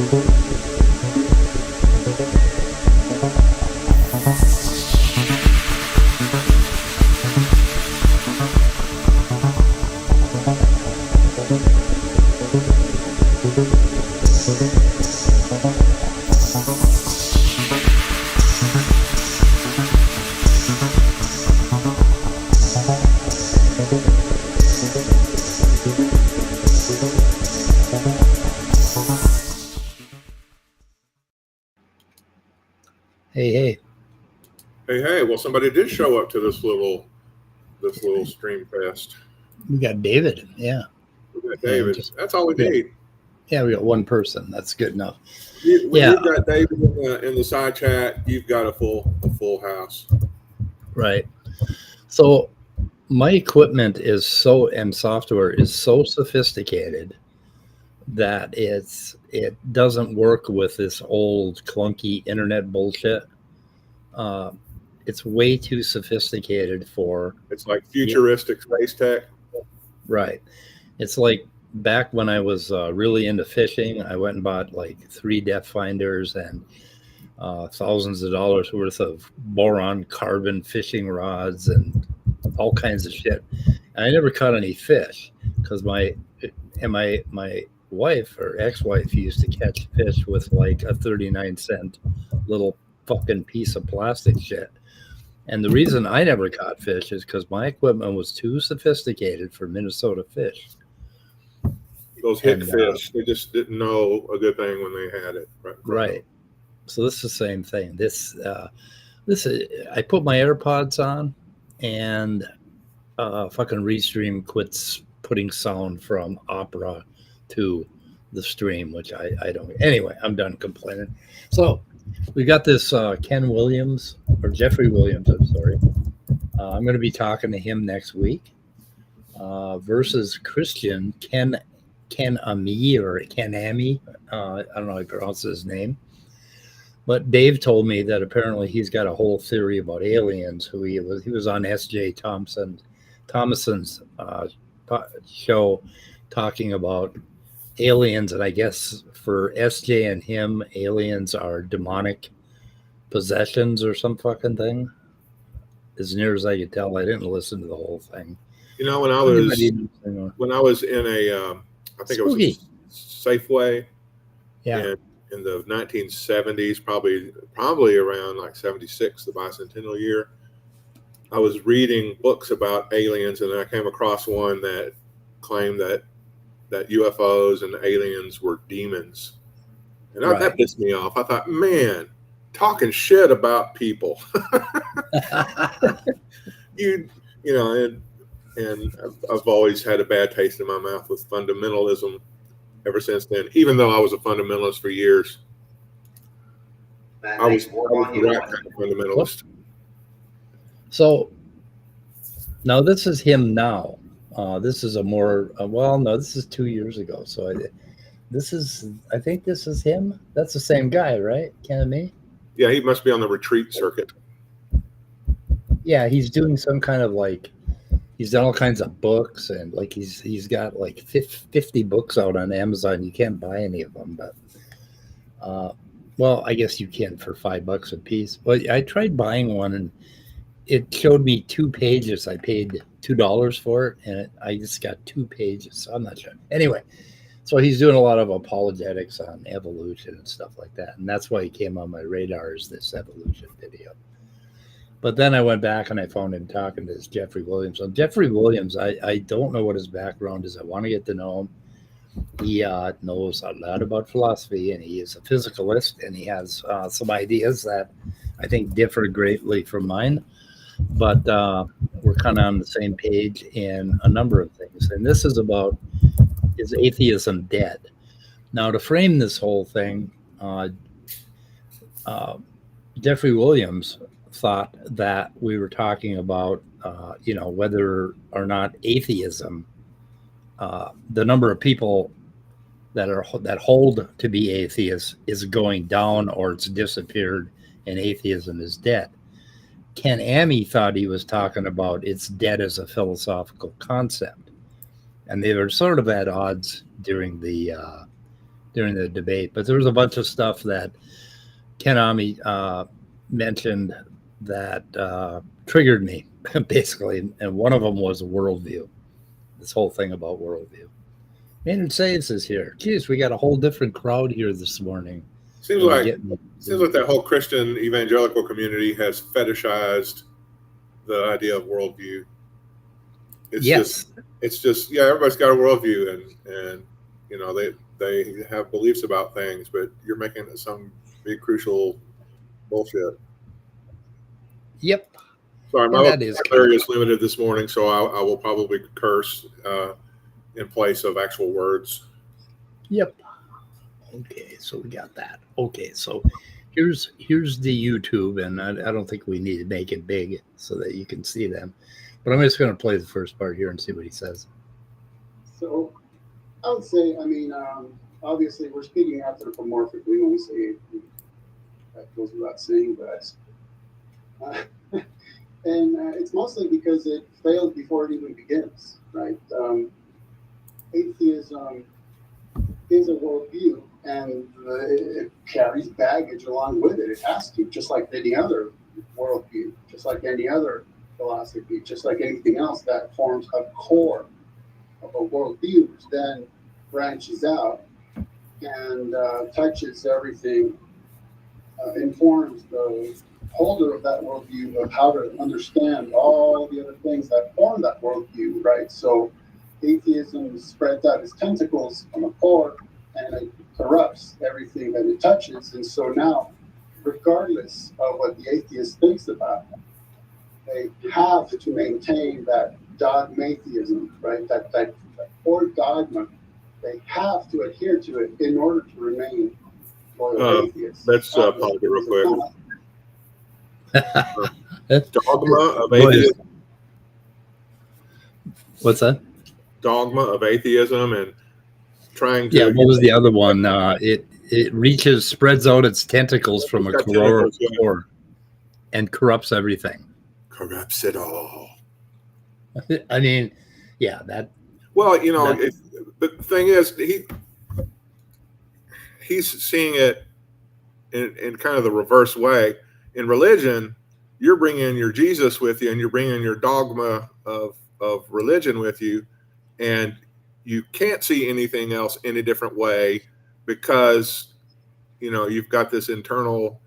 Hey. Hey. Well, somebody did show up to this little stream fest. We got David. Yeah. We got David. That's all we need. Yeah, we got one person. That's good enough. You've got David in the side chat. You've got a full house. Right. So my equipment and software is so sophisticated that it doesn't work with this old clunky internet bullshit. It's way too sophisticated for. It's like futuristic space tech. Right. It's like back when I was really into fishing, I went and bought like 3 depth finders and thousands of dollars worth of boron carbon fishing rods and all kinds of shit. And I never caught any fish because my wife or ex-wife used to catch fish with like a 39-cent little fucking piece of plastic shit. And the reason I never caught fish is because my equipment was too sophisticated for Minnesota fish. Those hick fish, they just didn't know a good thing when they had it. Right. So this is the same thing. This I put my AirPods on and fucking Restream quits putting sound from Opera to the stream, which I don't. Anyway, I'm done complaining. So we got this Jeffrey Williams. I'm sorry. I'm going to be talking to him next week versus Christian KenAmmi or KenAmmi. I don't know how to pronounce his name. But Dave told me that apparently he's got a whole theory about aliens. He was on S.J. Thomason's show talking about aliens, and I guess for S.J. and him, aliens are demonic possessions or some fucking thing. As near as I could tell, I didn't listen to the whole thing. You know, when I was in a, I think Spooky. It was Safeway. Yeah. In the 1970s, probably around like 76, the bicentennial year, I was reading books about aliens, and I came across one that claimed that UFOs and aliens were demons. And that pissed me off. I thought, man, talking shit about people. you know, and I've always had a bad taste in my mouth with fundamentalism ever since then, even though I was a fundamentalist for years. I was the right kind of fundamentalist. So now this is him now. This is a more, this is 2 years ago. So I think this is him. That's the same guy, right? KenAmmi? Yeah, he must be on the retreat circuit. Yeah, he's doing some kind of like, he's done all kinds of books, and like he's got like 50 books out on Amazon. You can't buy any of them, but I guess you can for $5 a piece. But I tried buying one, and it showed me 2 pages. I paid $2 for it, and I just got 2 pages. So I'm not sure. Anyway, so he's doing a lot of apologetics on evolution and stuff like that, and that's why he came on my radar is this evolution video. But then I went back and I found him talking to this Jeffery Williams. So Jeffery Williams, I don't know what his background is. I want to get to know him. He knows a lot about philosophy, and he is a physicalist, and he has some ideas that I think differ greatly from mine. But we're kind of on the same page in a number of things. And this is about, is atheism dead? Now, to frame this whole thing, Jeffery Williams thought that we were talking about, whether or not atheism, the number of people that hold to be atheists is going down, or it's disappeared and atheism is dead. KenAmmi thought he was talking about it's dead as a philosophical concept, and they were sort of at odds during the during the debate. But there was a bunch of stuff that KenAmmi mentioned that triggered me, basically. And one of them was worldview. This whole thing about worldview. Maynard Saves is here. Geez, we got a whole different crowd here this morning. Seems like that whole Christian evangelical community has fetishized the idea of worldview. It's just everybody's got a worldview, and you know they have beliefs about things, but you're making it some big crucial bullshit. Yep. Sorry, my vocabulary is limited this morning, so I will probably curse in place of actual words. Yep. Okay, so we got that. Okay, so here's the YouTube, and I don't think we need to make it big so that you can see them. But I'm just going to play the first part here and see what he says. So I would say, obviously we're speaking anthropomorphically when we say that goes without saying, but it's mostly because it failed before it even begins, right? Atheism is a worldview, and it carries baggage along with it. It has to, just like any other worldview, just like any other philosophy, just like anything else that forms a core of a worldview, which then branches out and touches everything, informs the holder of that worldview of how to understand all the other things that form that worldview, right? So atheism spreads out its tentacles from a core, and it corrupts everything that it touches. And so now, regardless of what the atheist thinks about, they have to maintain that dogmatheism, right? That core dogma. They have to adhere to it in order to remain loyal atheists. Let's pause it real quick. Dogma of atheism. What's that? Dogma of atheism and trying to. Yeah, what was the other one? It spreads out its tentacles from a core and corrupts everything. Corrupts it all. I mean, yeah, that. Well, you know, the thing is, he's seeing it in kind of the reverse way. In religion, you're bringing your Jesus with you, and you're bringing your dogma of religion with you, and you can't see anything else any different way because, you know, you've got this internal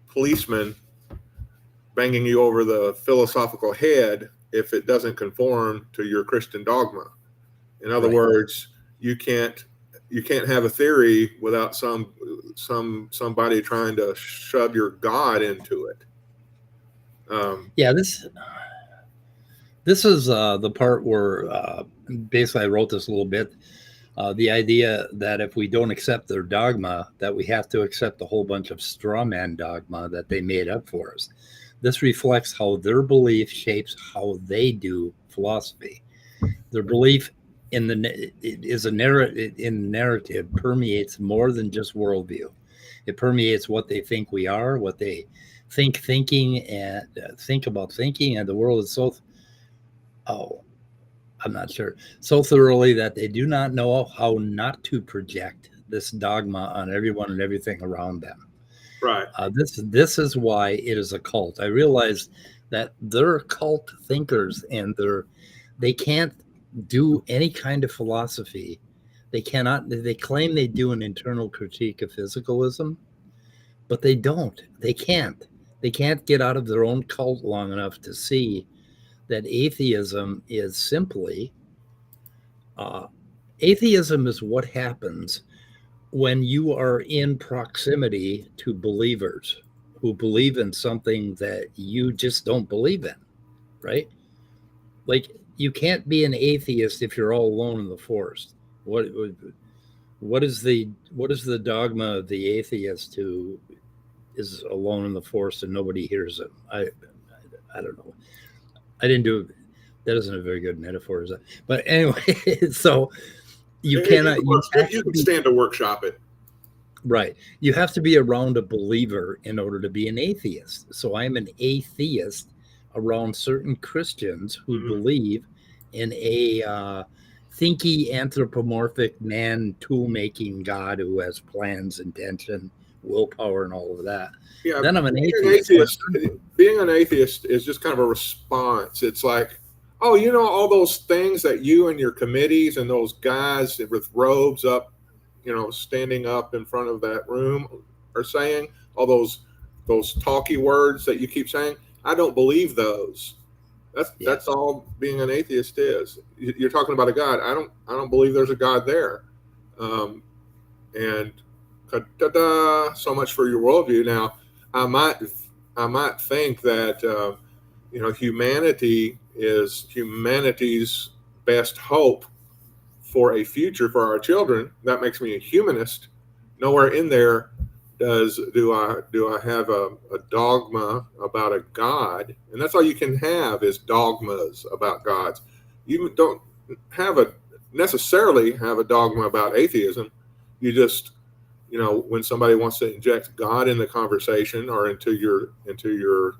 policeman banging you over the philosophical head if it doesn't conform to your Christian dogma. In other words, you can't have a theory without somebody trying to shove your God into it. This is the part where basically I wrote this a little bit. The idea that if we don't accept their dogma, that we have to accept a whole bunch of straw man dogma that they made up for us. This reflects how their belief shapes how they do philosophy. Their belief in the narrative permeates more than just worldview. It permeates what they think we are, what they think and think about thinking, and the world is I'm not sure, so thoroughly that they do not know how not to project this dogma on everyone and everything around them. Right. This is why it is a cult. I realize that they're cult thinkers, and they can't do any kind of philosophy. They cannot. They claim they do an internal critique of physicalism, but they don't. They can't. They can't get out of their own cult long enough to see that atheism is simply atheism is what happens when you are in proximity to believers who believe in something that you just don't believe in, right? Like, you can't be an atheist if you're all alone in the forest. What is the dogma of the atheist who is alone in the forest and nobody hears him? I don't know. I didn't do it. That isn't a very good metaphor, is that? But anyway, so you cannot. You can stand to workshop it. Right. You have to be around a believer in order to be an atheist. So I'm an atheist around certain Christians who believe in a thinky, anthropomorphic man, tool-making God who has plans, intention, willpower, and all of that. Yeah, Then I'm an being atheist. being an atheist is just kind of a response. It's like, oh, you know, all those things that you and your committees and those guys with robes up, you know, standing up in front of that room are saying, all those talky words that you keep saying. I don't believe those. That's all being an atheist is. You're talking about a God. I don't believe there's a God there. And so much for your worldview. Now, I might think that you know, humanity is humanity's best hope for a future for our children. That makes me a humanist. Nowhere in there do I have a dogma about a God, and that's all you can have is dogmas about gods. You don't necessarily have a dogma about atheism. You just, you know, when somebody wants to inject God in the conversation or into your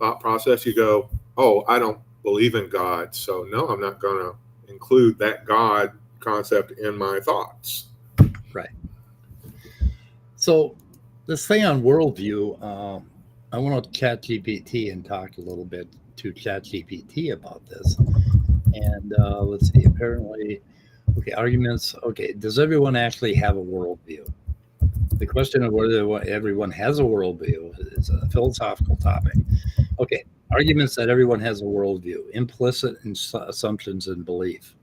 thought process, you go, oh, I don't believe in God, so no, I'm not going to include that God concept in my thoughts. Right. So this thing on worldview, I went on ChatGPT and talked a little bit to ChatGPT about this. And let's see, apparently, okay, arguments. Okay, does everyone actually have a worldview? The question of whether everyone has a worldview is a philosophical topic. Okay, arguments that everyone has a worldview, implicit assumptions and belief.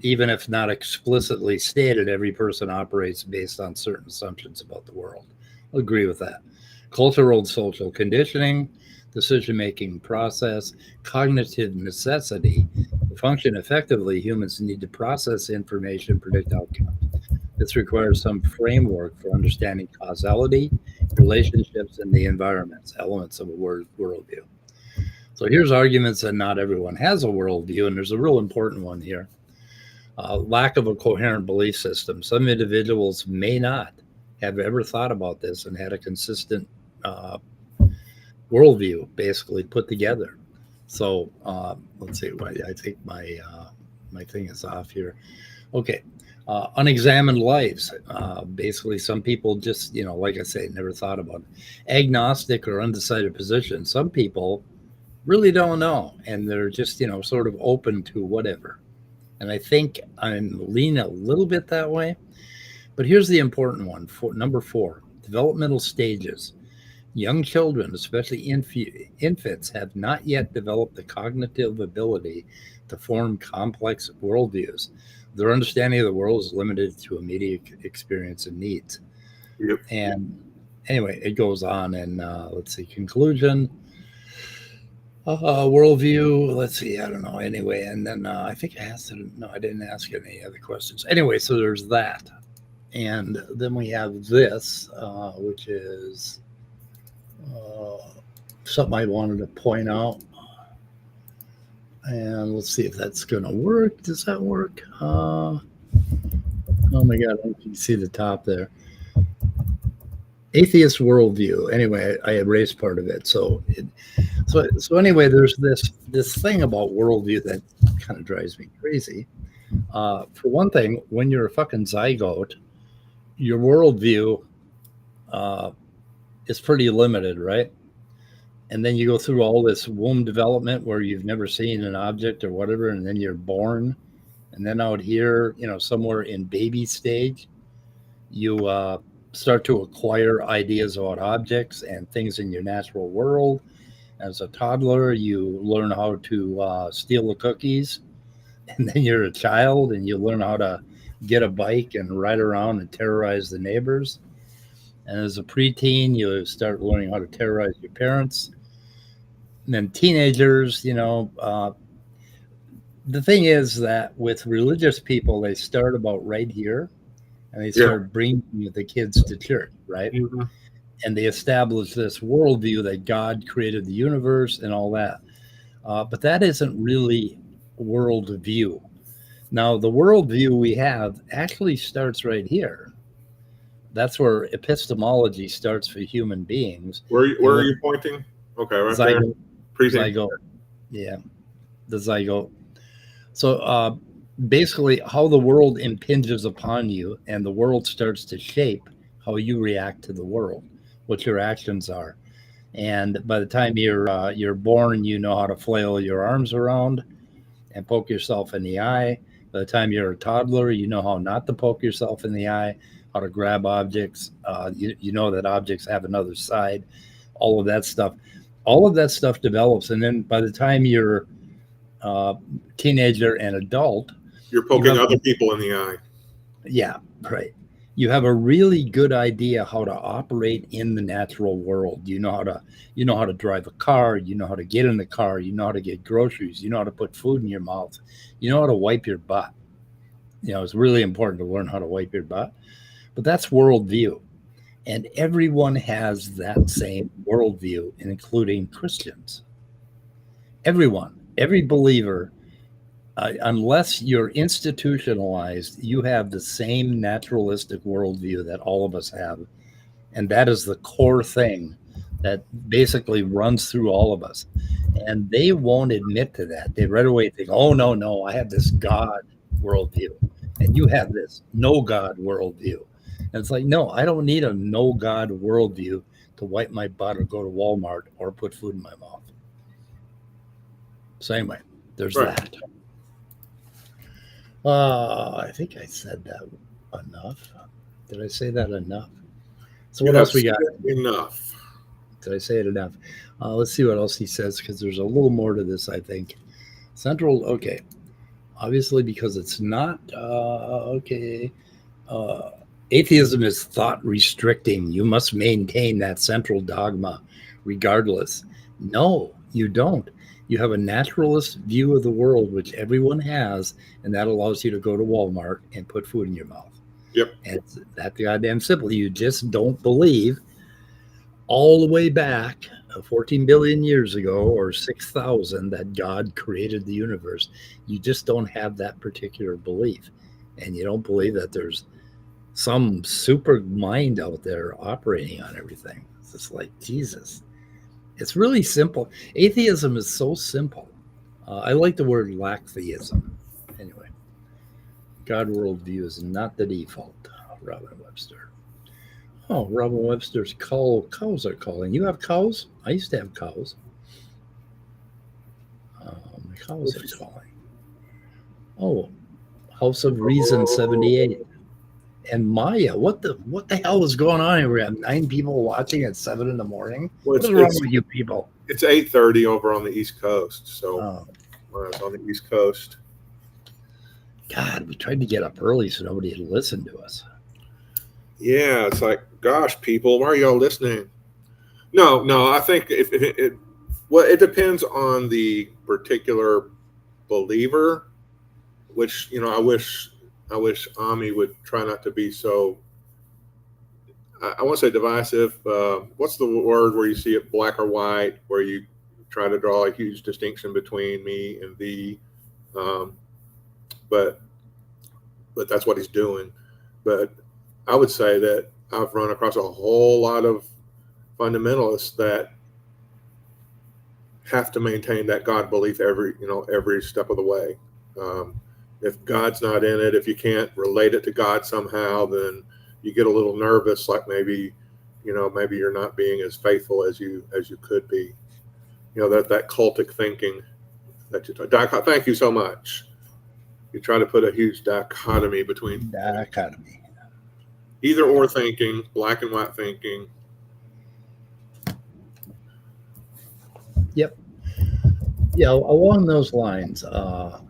Even if not explicitly stated, every person operates based on certain assumptions about the world. I'll agree with that. Cultural and social conditioning, decision-making process, cognitive necessity. To function effectively, humans need to process information, predict outcomes. This requires some framework for understanding causality, relationships, and the environments, elements of a worldview. So here's arguments that not everyone has a worldview, and there's a real important one here. Lack of a coherent belief system. Some individuals may not have ever thought about this and had a consistent worldview basically put together. So let's see. I think my thing is off here. Okay. Unexamined lives. Basically, some people just, you know, like I say, never thought about it. Agnostic or undecided position. Some people really don't know, and they're just, you know, sort of open to whatever. And I think I'm leaning a little bit that way. But here's the important one. Number 4, developmental stages. Young children, especially infants, have not yet developed the cognitive ability to form complex worldviews. Their understanding of the world is limited to immediate experience and needs. Yep. And anyway, it goes on. And let's see, conclusion. Worldview, let's see, I don't know. Anyway, and then I think I asked it. No, I didn't ask any other questions. Anyway, so there's that. And then we have this, which is something I wanted to point out. And let's see if that's going to work. Does that work? Oh my God, I don't know if you can see the top there. Atheist worldview. Anyway, I erased part of it. So anyway, there's this thing about worldview that kind of drives me crazy. For one thing, when you're a fucking zygote, your worldview is pretty limited, right? And then you go through all this womb development where you've never seen an object or whatever, and then you're born. And then out here, you know, somewhere in baby stage, you start to acquire ideas about objects and things in your natural world. As a toddler, you learn how to steal the cookies, and then you're a child and you learn how to get a bike and ride around and terrorize the neighbors. And as a preteen, you start learning how to terrorize your parents. And then teenagers, you know, the thing is that with religious people, they start about right here, and they start bringing the kids to church, right? Mm-hmm. And they establish this worldview that God created the universe and all that. But that isn't really worldview. Now, the worldview we have actually starts right here. That's where epistemology starts for human beings. Where are you pointing? Okay, right there. Zygote. Yeah, the zygote. So basically how the world impinges upon you, and the world starts to shape how you react to the world, what your actions are. And by the time you're born, you know how to flail your arms around and poke yourself in the eye. By the time you're a toddler, you know how not to poke yourself in the eye, how to grab objects. You know that objects have another side. All of that stuff. All of that stuff develops, and then by the time you're teenager and adult, You're poking other people in the eye. yeah, right. You have a really good idea how to operate in the natural world. You know how to drive a car, you know how to get in the car, you know how to get groceries, you know how to put food in your mouth, you know how to wipe your butt. It's really important to learn how to wipe your butt. But that's worldview. And everyone has that same worldview, including Christians. Everyone, every believer, unless you're institutionalized, you have the same naturalistic worldview that all of us have. And that is the core thing that basically runs through all of us. And they won't admit to that. They right away think, oh, no, I have this God worldview. And you have this no God worldview. And it's like, no, I don't need a no God worldview to wipe my butt or go to Walmart or put food in my mouth. So anyway, there's that. I think I said that enough. Did I say that enough? So what else we got? Enough. Did I say it enough? Let's see what else he says, because there's a little more to this, I think. Central, okay. Obviously, because it's not, okay. Atheism is thought restricting. You must maintain that central dogma regardless. No, you don't. You have a naturalist view of the world, which everyone has, and that allows you to go to Walmart and put food in your mouth. Yep. And it's that goddamn simple. You just don't believe all the way back 14 billion years ago or 6,000 that God created the universe. You just don't have that particular belief. And you don't believe that there's some super mind out there operating on everything. It's just like, Jesus. It's really simple. Atheism is so simple. I like the word lacktheism. Anyway, God worldview is not the default. Robin Webster. Oh, Robin Webster's cows are calling. You have cows? I used to have cows. My cows are calling. Oh, House of Reason 78. And Maya, what the hell is going on here? We have 9 people watching at 7 in the morning. What's wrong with you people? It's 8:30 over on the East Coast. So when I was on the East Coast. God, we tried to get up early so nobody would listen to us. Yeah, it's like, gosh, people, why are y'all listening? No, I think it depends on the particular believer, which, I wish Ammi would try not to be so, I won't say divisive. What's the word where you see it black or white, where you try to draw a huge distinction between me and thee? But that's what he's doing. But I would say that I've run across a whole lot of fundamentalists that have to maintain that God belief every step of the way. If God's not in it, if you can't relate it to God somehow, then you get a little nervous, like maybe you're not being as faithful as you could be. That cultic thinking that you thank you so much. You try to put a huge dichotomy between either or thinking, black and white thinking. Yep. Yeah, along those lines,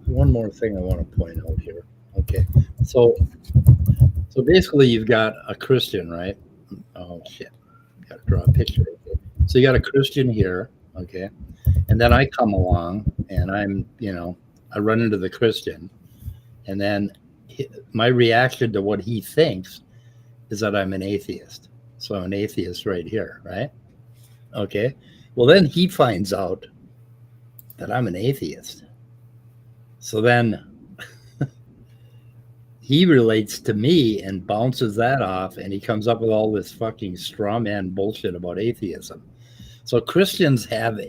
one more thing I want to point out here. Okay, so basically you've got a Christian, right? Oh shit, got to draw a picture. So you got a Christian here, okay, and then I come along and I run into the Christian, and then my reaction to what he thinks is that I'm an atheist. So I'm an atheist right here, right? Okay. Well, then he finds out that I'm an atheist. So then he relates to me and bounces that off, and he comes up with all this fucking straw man bullshit about atheism. So Christians have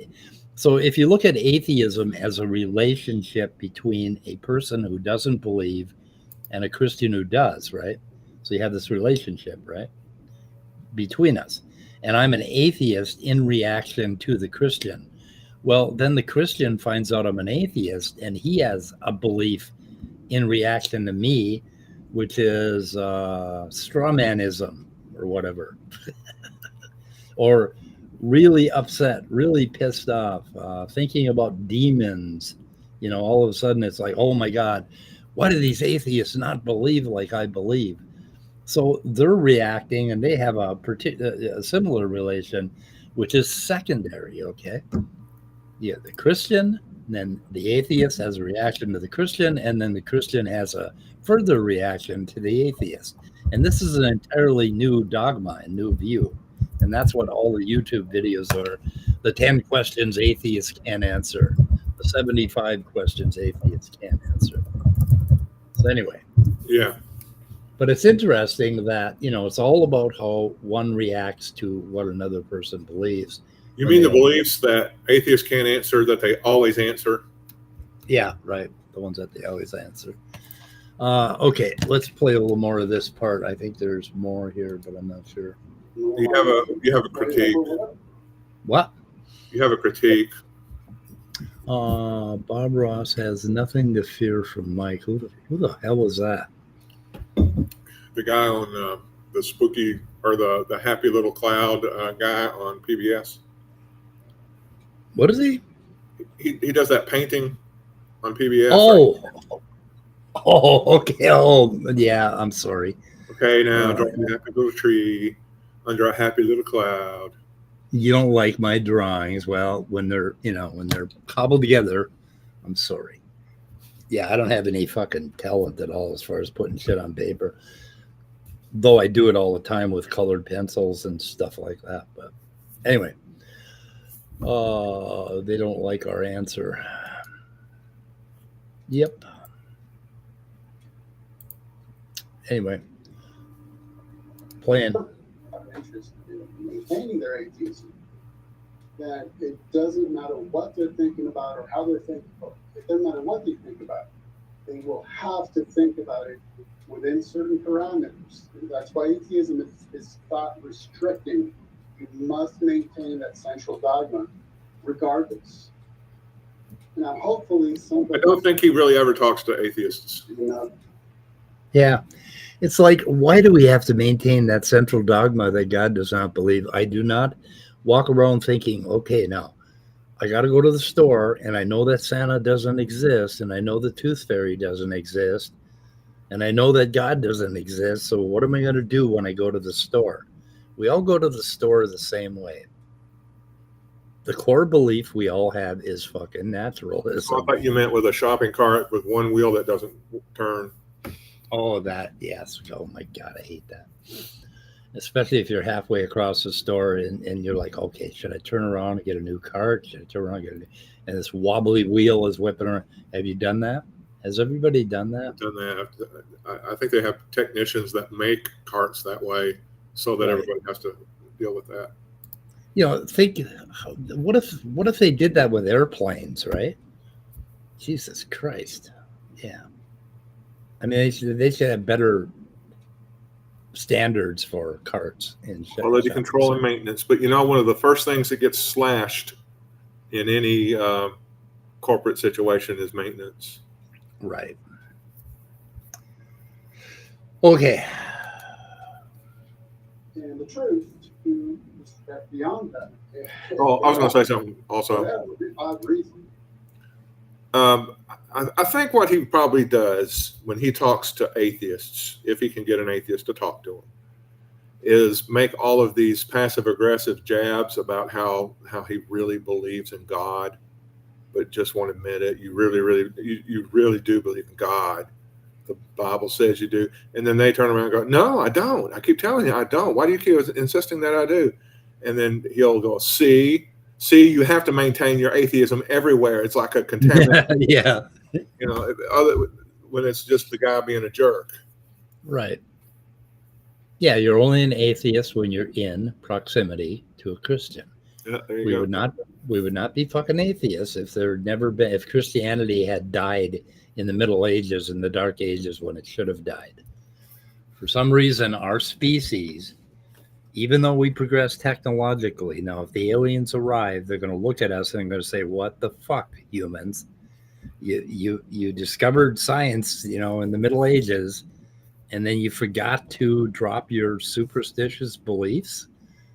So if you look at atheism as a relationship between a person who doesn't believe and a Christian who does, right? So you have this relationship, right, between us. And I'm an atheist in reaction to the Christian. Well, then the Christian finds out I'm an atheist and he has a belief in reaction to me, which is strawmanism or whatever. Or really upset, really pissed off, thinking about demons. You know, all of a sudden it's like, oh my God, why do these atheists not believe like I believe? So they're reacting and they have a similar relation, which is secondary, okay? Yeah, the Christian, then the atheist has a reaction to the Christian, and then the Christian has a further reaction to the atheist. And this is an entirely new dogma and new view. And that's what all the YouTube videos are. The 10 questions atheists can't answer. The 75 questions atheists can't answer. So anyway. Yeah. But it's interesting that, you know, it's all about how one reacts to what another person believes. You mean the beliefs that atheists can't answer that they always answer? Yeah, right. The ones that they always answer. Okay, let's play a little more of this part. I think there's more here, but I'm not sure. You have a critique. What? You have a critique. Bob Ross has nothing to fear from Mike. Who the hell was that? The guy on the spooky or the happy little cloud guy on PBS. What is he? He does that painting on PBS. Oh, right? Oh, okay. Oh, yeah. I'm sorry. Okay, now draw a happy little tree under a happy little cloud. You don't like my drawings. Well, when they're, you know, when they're cobbled together, I'm sorry. Yeah, I don't have any fucking talent at all as far as putting shit on paper. Though I do it all the time with colored pencils and stuff like that. But anyway, they don't like our answer. Yep. Anyway, playing. Interest in maintaining their atheism. That it doesn't matter what they're thinking about or how they're thinking about it. It doesn't matter what they think about. They will have to think about it within certain parameters. That's why atheism is thought restricting. You must maintain that central dogma regardless. Now, hopefully, somebody. I don't think he really ever talks to atheists. You know, Yeah. It's like, why do we have to maintain that central dogma that God does not believe? I do not walk around thinking, okay, now I got to go to the store and I know that Santa doesn't exist and I know the tooth fairy doesn't exist and I know that God doesn't exist. So what am I going to do when I go to the store? We all go to the store the same way. The core belief we all have is fucking naturalism. I thought you meant with a shopping cart with one wheel that doesn't turn. Oh, that, yes. Oh, my God, I hate that. Especially if you're halfway across the store and you're like, okay, should I turn around and get a new cart? Should I turn around and get a new... And this wobbly wheel is whipping around. Have you done that? Has everybody done that? I've done that. I think they have technicians that make carts that way so that everybody has to deal with that. You know, think, what if they did that with airplanes, right? Jesus Christ. Yeah. I mean, they should have better standards for carts and shit. Well, they control and maintenance. But, you know, one of the first things that gets slashed in any corporate situation is maintenance. Right. Okay. and the truth to step beyond that. Oh, I was going to say something also. That would be odd reason. I think what he probably does when he talks to atheists, if he can get an atheist to talk to him, is make all of these passive-aggressive jabs about how he really believes in God, but just won't admit it. You really do believe in God. The Bible says you do. And then they turn around and go, no, I don't. I keep telling you I don't. Why do you keep insisting that I do? And then he'll go, see, you have to maintain your atheism everywhere. It's like a contaminant. Yeah. You know, when it's just the guy being a jerk. Right. Yeah, you're only an atheist when you're in proximity to a Christian. Yeah, there you We go. We would not be fucking atheists if there had never been, if Christianity had died in the Middle Ages and the Dark Ages when it should have died. For some reason, our species, even though we progress technologically, now if the aliens arrive, they're going to look at us and they're going to say, "What the fuck, humans? You discovered science, in the Middle Ages, and then you forgot to drop your superstitious beliefs."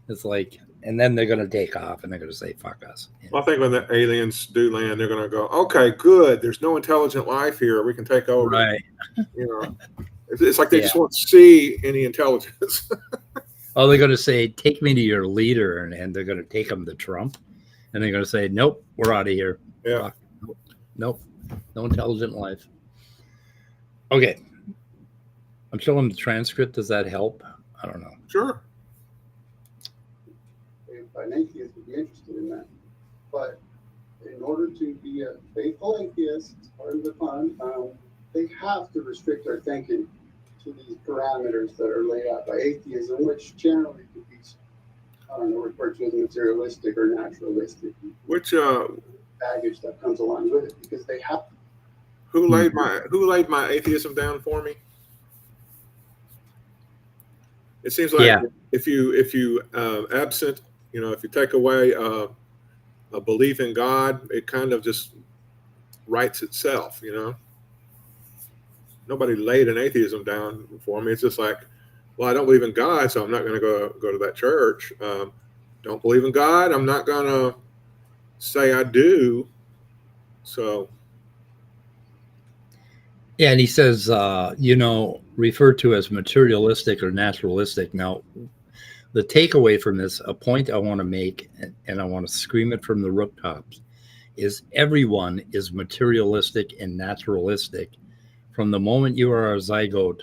It's like, and then they're going to take off and they're going to say, "Fuck us." Well, I think when the aliens do land, they're going to go, "Okay, good. There's no intelligent life here. We can take over." Right. It's like they just won't see any intelligence. Oh, they're going to say, "Take me to your leader," and they're going to take them to Trump, and they're going to say, "Nope, we're out of here." Yeah. Fuck. Nope, no intelligent life. Okay, I'm showing the transcript. Does that help? I don't know. Sure. An atheist would be interested in that. But in order to be a faithful atheist, as part of the fun, they have to restrict their thinking to these parameters that are laid out by atheism, which generally could be, referred to as materialistic or naturalistic. Which baggage that comes along with it, because they have to. Who laid my atheism down for me? It seems like if you absent, if you take away a belief in God, it kind of just writes itself. Nobody laid an atheism down for me. It's just like, well, I don't believe in God, so I'm not going to go to that church. Don't believe in God, I'm not going to say I do. So. Yeah, and he says, referred to as materialistic or naturalistic. Now, the takeaway from this, a point I want to make, and I want to scream it from the rooftops, is everyone is materialistic and naturalistic from the moment you are a zygote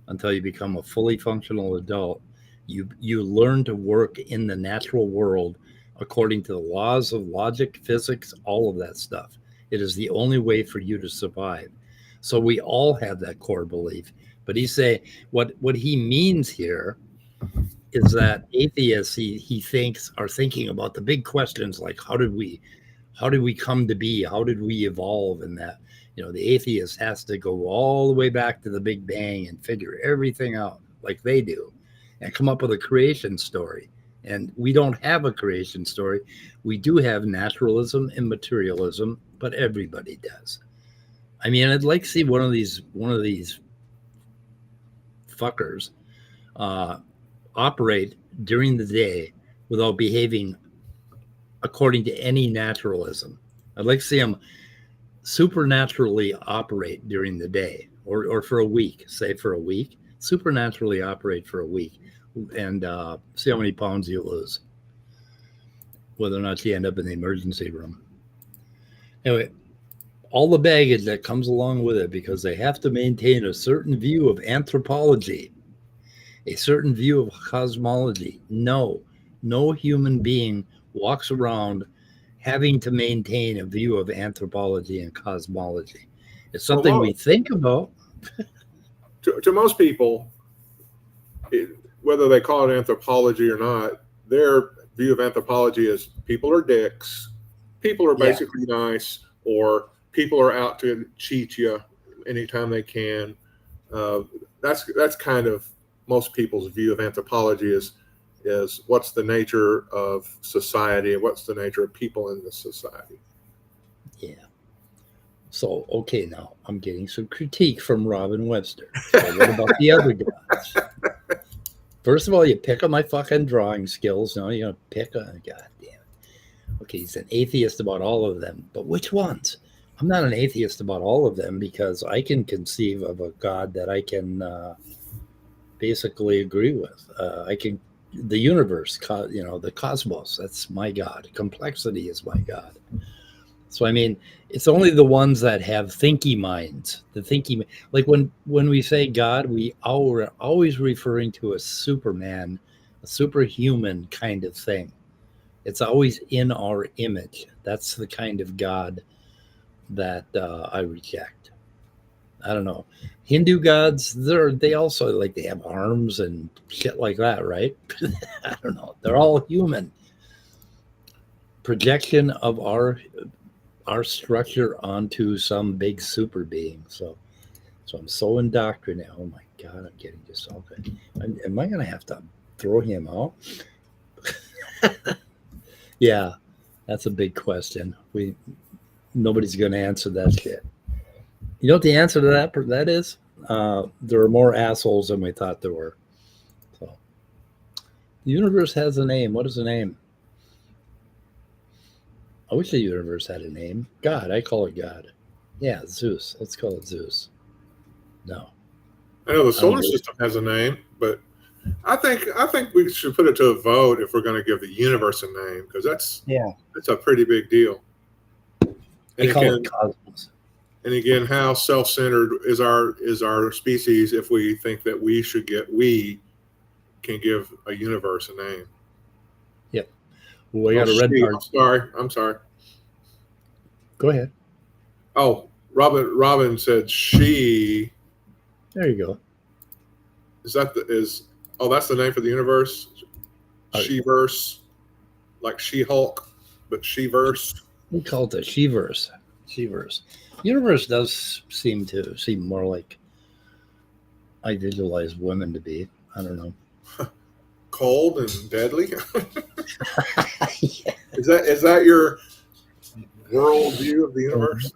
until you become a fully functional adult. You learn to work in the natural world according to the laws of logic, physics, all of that stuff. It is the only way for you to survive. So we all have that core belief. But he say what he means here is that atheists he thinks are thinking about the big questions like how did we come to be? How did we evolve? And that the atheist has to go all the way back to the Big Bang and figure everything out like they do and come up with a creation story. And we don't have a creation story. We do have naturalism and materialism, but everybody does. I mean, I'd like to see one of these fuckers operate during the day without behaving according to any naturalism. I'd like to see them supernaturally operate during the day or for a week, supernaturally operate for a week and see how many pounds you lose, whether or not you end up in the emergency room. Anyway, all the baggage that comes along with it, because they have to maintain a certain view of anthropology, a certain view of cosmology. No human being walks around having to maintain a view of anthropology and cosmology. It's something we think about. To most people, whether they call it anthropology or not, their view of anthropology is people are dicks, people are basically nice, or people are out to cheat you anytime they can. That's kind of most people's view of anthropology is what's the nature of society and what's the nature of people in this society. Yeah. So, okay, now I'm getting some critique from Robin Webster. So what about the other guys? First of all, you pick on my fucking drawing skills. Now you're going to pick on, God damn it. Okay, he's an atheist about all of them. But which ones? I'm not an atheist about all of them because I can conceive of a God that I can basically agree with. The universe, the cosmos, that's my God. Complexity is my God. So, I mean, it's only the ones that have thinky minds, like when we say God, we are always referring to a Superman, a superhuman kind of thing. It's always in our image. That's the kind of God that I reject. I don't know. Hindu gods, they also they have arms and shit like that, right? I don't know. They're all human. projection of our structure onto some big super being. So I'm so indoctrinated. Oh my God, I'm getting just all good. Am I going to have to throw him out? Yeah, that's a big question. Nobody's going to answer that shit. You know what the answer to that is? There are more assholes than we thought there were. So the universe has a name. What is the name? I wish the universe had a name. God, I call it God. Yeah, Zeus. Let's call it Zeus. No. I know the solar system has a name, but I think we should put it to a vote if we're going to give the universe a name, because that's a pretty big deal. I call it cosmos. And again, how self-centered is our species if we think that we can give a universe a name? Yep. Well, I got a red card. I'm sorry. Go ahead. Oh, Robin said she. There you go. That's the name for the universe? She-verse, like She-Hulk, but She-verse. We call it the She-verse. She-verse. Universe does seem more like I visualize women to be. I don't know. Cold and deadly. Yeah. Is that your worldview of the universe?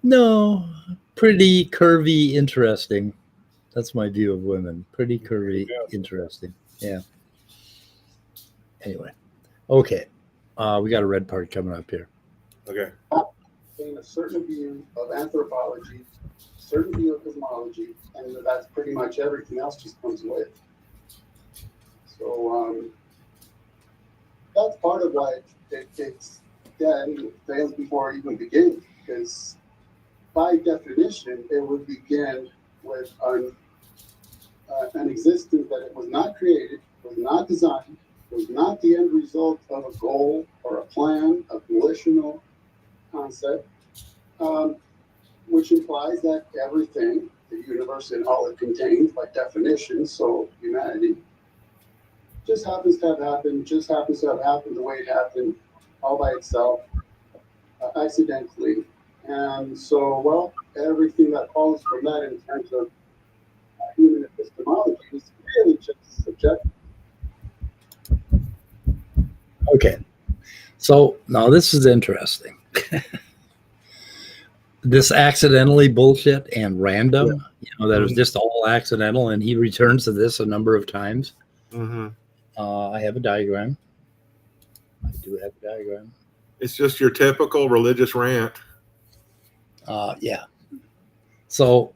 No, pretty curvy, interesting. That's my view of women. Pretty curvy, interesting. Yeah. Anyway, okay. We got a red part coming up here. Okay. A certain view of anthropology, a certain view of cosmology, and that's pretty much everything else just comes with. So that's part of why it fails before it even begins, because by definition, it would begin with an existence that it was not created, was not designed, was not the end result of a goal or a plan, a volitional concept, which implies that everything, the universe and all it contains by definition, so humanity, just happens to have happened the way it happened, all by itself, accidentally. And so, well, everything that follows from that in terms of human epistemology is really just subjective. Okay. So now this is interesting. This accidentally bullshit and random, that was just all accidental, and he returns to this a number of times. Mm-hmm. I have a diagram. I do have a diagram. It's just your typical religious rant. Yeah. So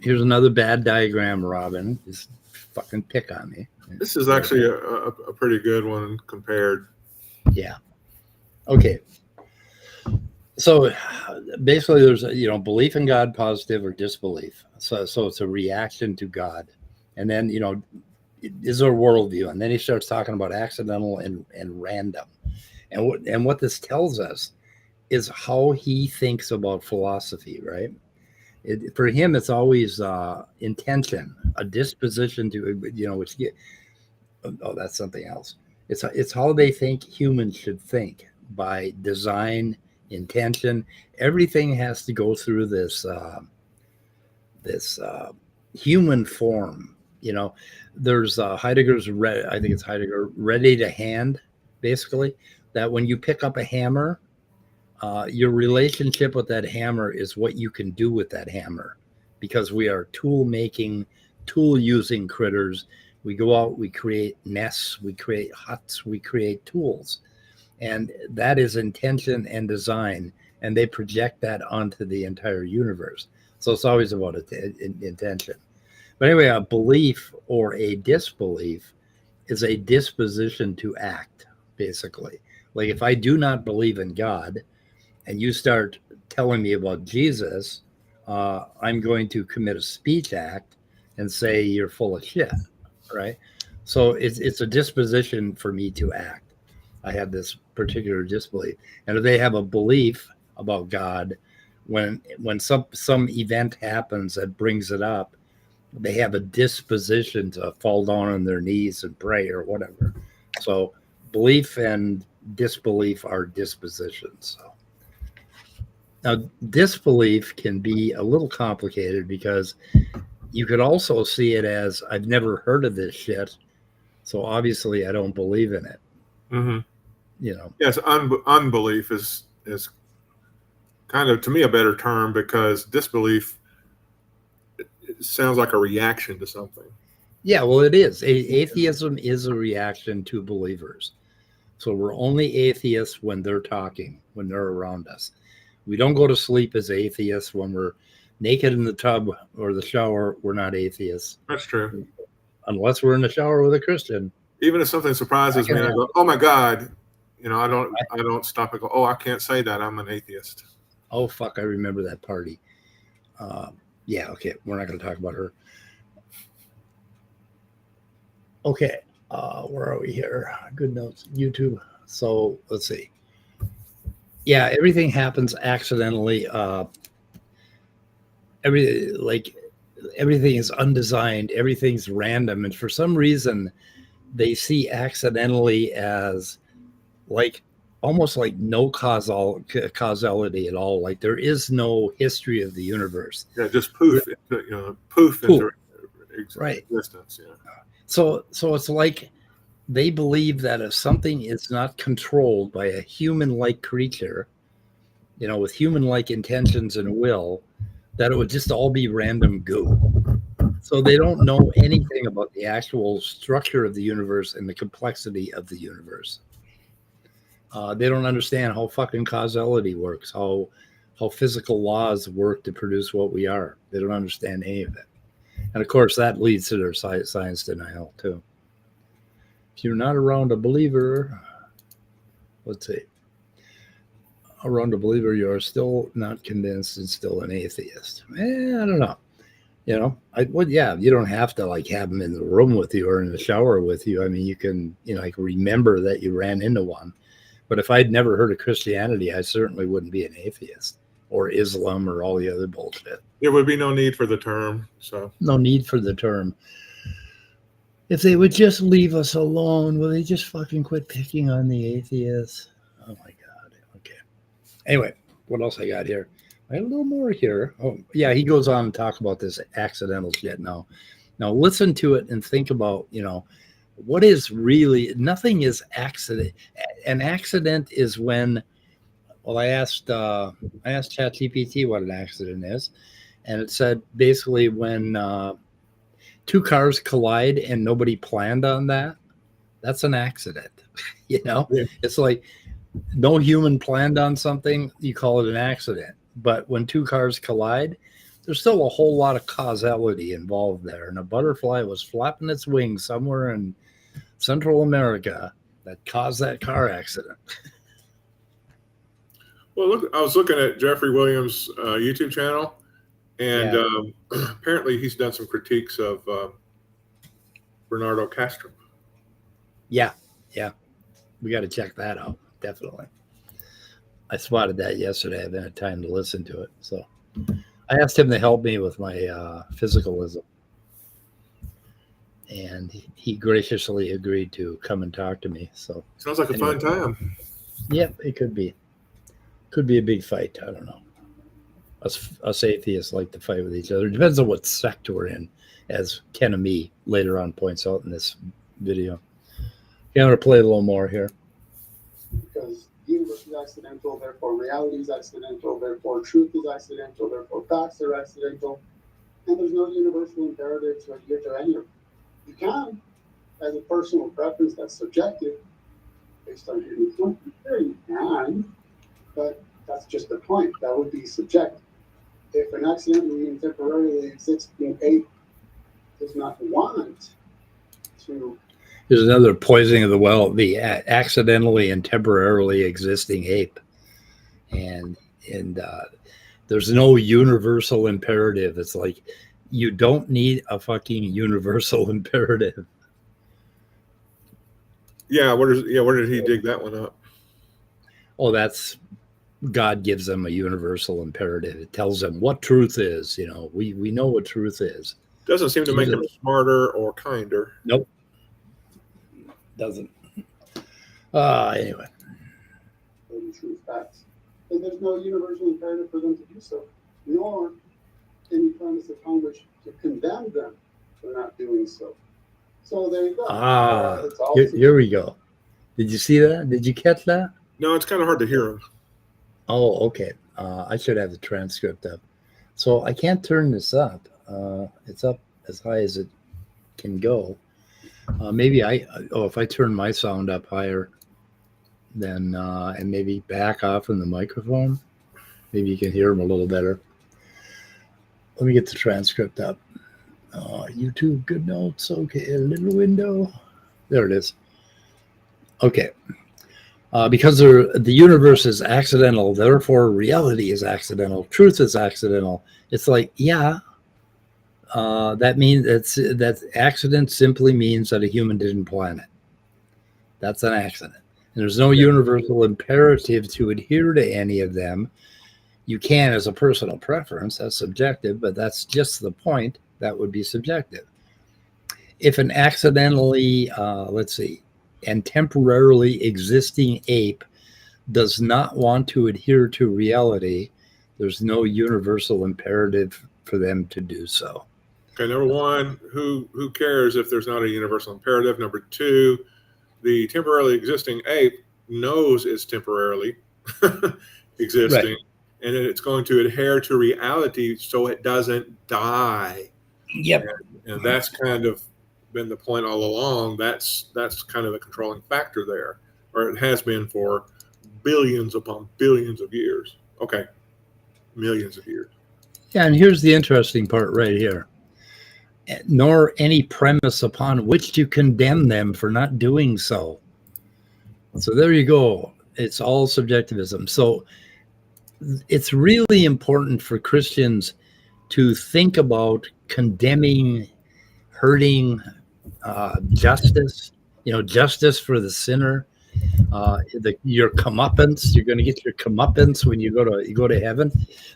here's another bad diagram, Robin. Just fucking pick on me. This is actually a pretty good one compared. Yeah. Okay. So basically there's belief in God, positive or disbelief. So it's a reaction to God. And then, is there a worldview? And then he starts talking about accidental and random. And what this tells us is how he thinks about philosophy, right? For him, it's always intention, a disposition to, that's something else. It's how they think humans should think, by design, intention. Everything has to go through this human form. There's Heidegger's, I think it's Heidegger, ready to hand, basically, that when you pick up a hammer, your relationship with that hammer is what you can do with that hammer, because we are tool using critters. We go out, we create nests, we create huts, we create tools. And that is intention and design. And they project that onto the entire universe. So it's always about intention. But anyway, a belief or a disbelief is a disposition to act, basically. Like if I do not believe in God and you start telling me about Jesus, I'm going to commit a speech act and say you're full of shit, right? So it's a disposition for me to act. I have this particular disbelief. And if they have a belief about God, when some event happens that brings it up, they have a disposition to fall down on their knees and pray or whatever. So belief and disbelief are dispositions. So. Now, disbelief can be a little complicated because you could also see it as I've never heard of this shit, so obviously I don't believe in it. Mm-hmm. You know. Yes, unbelief is kind of, to me, a better term, because disbelief, it sounds like a reaction to something. Yeah, well, it is. Atheism is a reaction to believers. So we're only atheists when they're talking, when they're around us. We don't go to sleep as atheists. When we're naked in the tub or the shower, we're not atheists. That's true. Unless we're in the shower with a Christian. Even if something surprises me, and I go, "Oh my God," I don't stop and go, "Oh, I can't say that. I'm an atheist." Oh fuck! I remember that party. Yeah. Okay. We're not going to talk about her. Okay. Where are we here? Good notes. YouTube. So let's see. Yeah, everything happens accidentally. Everything is undesigned. Everything's random, and for some reason, they see accidentally as like almost like no causality at all. Like there is no history of the universe. Yeah, just poof. Poof into existence. Yeah. So it's like they believe that if something is not controlled by a human-like creature, with human-like intentions and will, that it would just all be random goo. So they don't know anything about the actual structure of the universe and the complexity of the universe. They don't understand how fucking causality works, how physical laws work to produce what we are. They don't understand any of it. And of course, that leads to their science denial too. If you're not around a believer, let's see, around a believer, you are still not convinced and still an atheist. I don't know. You don't have to like have them in the room with you or in the shower with you. I mean, you can, like remember that you ran into one. But if I'd never heard of Christianity, I certainly wouldn't be an atheist, or Islam or all the other bullshit. There would be no need for the term. So no need for the term. If they would just leave us alone, will they just fucking quit picking on the atheists? Oh my God. Okay. Anyway, what else I got here? I have a little more here. Oh yeah, he goes on and talk about this accidental shit now. Now listen to it and think about, what is really, nothing is accident. An accident is when, well, I asked ChatGPT what an accident is, and it said basically when two cars collide and nobody planned on that, that's an accident. Yeah. It's like no human planned on something, you call it an accident. But when two cars collide, there's still a whole lot of causality involved there. And a butterfly was flapping its wings somewhere in Central America that caused that car accident. Well, look, I was looking at Jeffrey Williams' YouTube channel, and apparently he's done some critiques of Bernardo Castro. Yeah. We got to check that out, definitely. I spotted that yesterday. I haven't had time to listen to it. So I asked him to help me with my physicalism. And he graciously agreed to come and talk to me. So sounds like a fun time. Yep, it could be. Could be a big fight. I don't know. Us atheists like to fight with each other. It depends on what sect we're in, as KenAmmi later on points out in this video. I'm going to play a little more here. Because the universe is accidental, therefore reality is accidental, therefore truth is accidental, therefore facts are accidental, and there's no universal imperatives or adhere to any of them. You can, as a personal preference that's subjective, based on your viewpoint, you can, but that's just the point. That would be subjective. If an accidentally and temporarily existing ape does not want to... There's another poisoning of the well, the accidentally and temporarily existing ape. And there's no universal imperative. It's like you don't need a fucking universal imperative. Yeah, where did he dig that one up? Oh, that's God gives them a universal imperative. It tells them what truth is. We know what truth is. Doesn't seem to make them smarter or kinder. Nope. Doesn't. Anyway, reality, truth, facts. And there's no universal imperative for them to do so, nor any premise upon which to condemn them for not doing so. So there you go. Here we go. Did you see that? Did you catch that? No, it's kind of hard to hear them. Oh, okay. I should have the transcript up. So I can't turn this up. It's up as high as it can go. Maybe if I turn my sound up higher, then and maybe back off from the microphone, maybe you can hear them a little better. Let me get the transcript up. YouTube, good notes. Okay, a little window. There it is. Okay. Because the universe is accidental, therefore reality is accidental. Truth is accidental. It's like, yeah, that means that accident simply means that a human didn't plan it. That's an accident. And there's no universal imperative to adhere to any of them. You can as a personal preference, that's subjective, but that's just the point. That would be subjective. If an accidentally, and temporarily existing ape does not want to adhere to reality, there's no universal imperative for them to do so. Okay, number one, who cares if there's not a universal imperative? Number two, the temporarily existing ape knows it's temporarily existing, right, and then it's going to adhere to reality so it doesn't die. Yep. And that's kind of been the point all along. That's kind of the controlling factor there, or it has been for billions upon billions of years. Okay, millions of years. Yeah, and here's the interesting part right here. Nor any premise upon which to condemn them for not doing so. So there you go. It's all subjectivism. So it's really important for Christians to think about condemning, hurting, justice, justice for the sinner, your comeuppance. You're going to get your comeuppance when you go to heaven.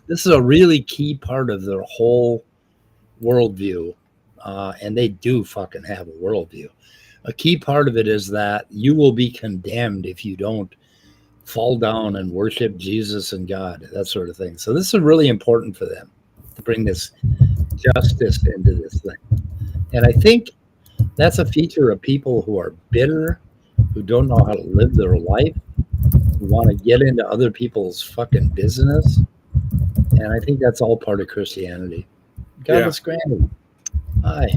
This is a really key part of their whole worldview, and they do fucking have a worldview. A key part of it is that you will be condemned if you don't fall down and worship Jesus and God, that sort of thing. So this is really important for them to bring this justice into this thing. And I think that's a feature of people who are bitter, who don't know how to live their life, who want to get into other people's fucking business. And I think that's all part of Christianity. Godless Granny. Hi.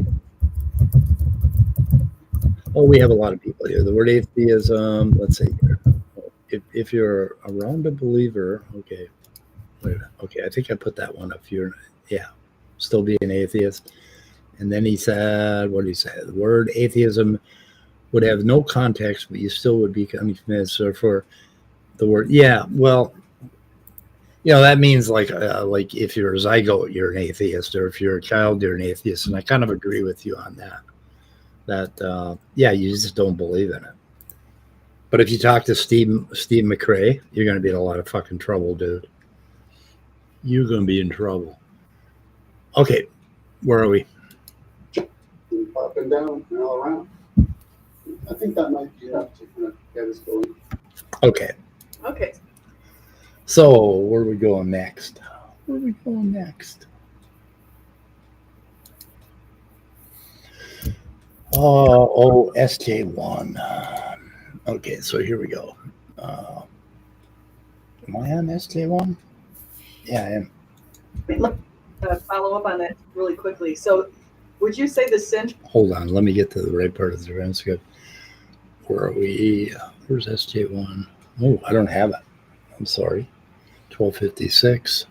Oh, we have a lot of people here. The word atheism, let's see here. If you're around a believer, okay. Wait a minute. Okay, I think I put that one up. Still be an atheist. And then he said, what did he say? The word atheism would have no context, but you still would be convinced. Or for the word, that means like if you're a zygote, you're an atheist, or if you're a child, you're an atheist. And I kind of agree with you on that. You just don't believe in it. But if you talk to Steve McRae, you're going to be in a lot of fucking trouble, dude. You're going to be in trouble. Okay, where are we? Up and down and all around. I think that might be enough to kind of get us going. Okay. So where are we going next? SJ1. Okay, so here we go. Am I on SJ1? Yeah, I am. Follow up on that really quickly. So would you say the central... Hold on, let me get to the right part of the transcript. Where are we? Where's SJ1? Oh, I don't have it. I'm sorry. 1256.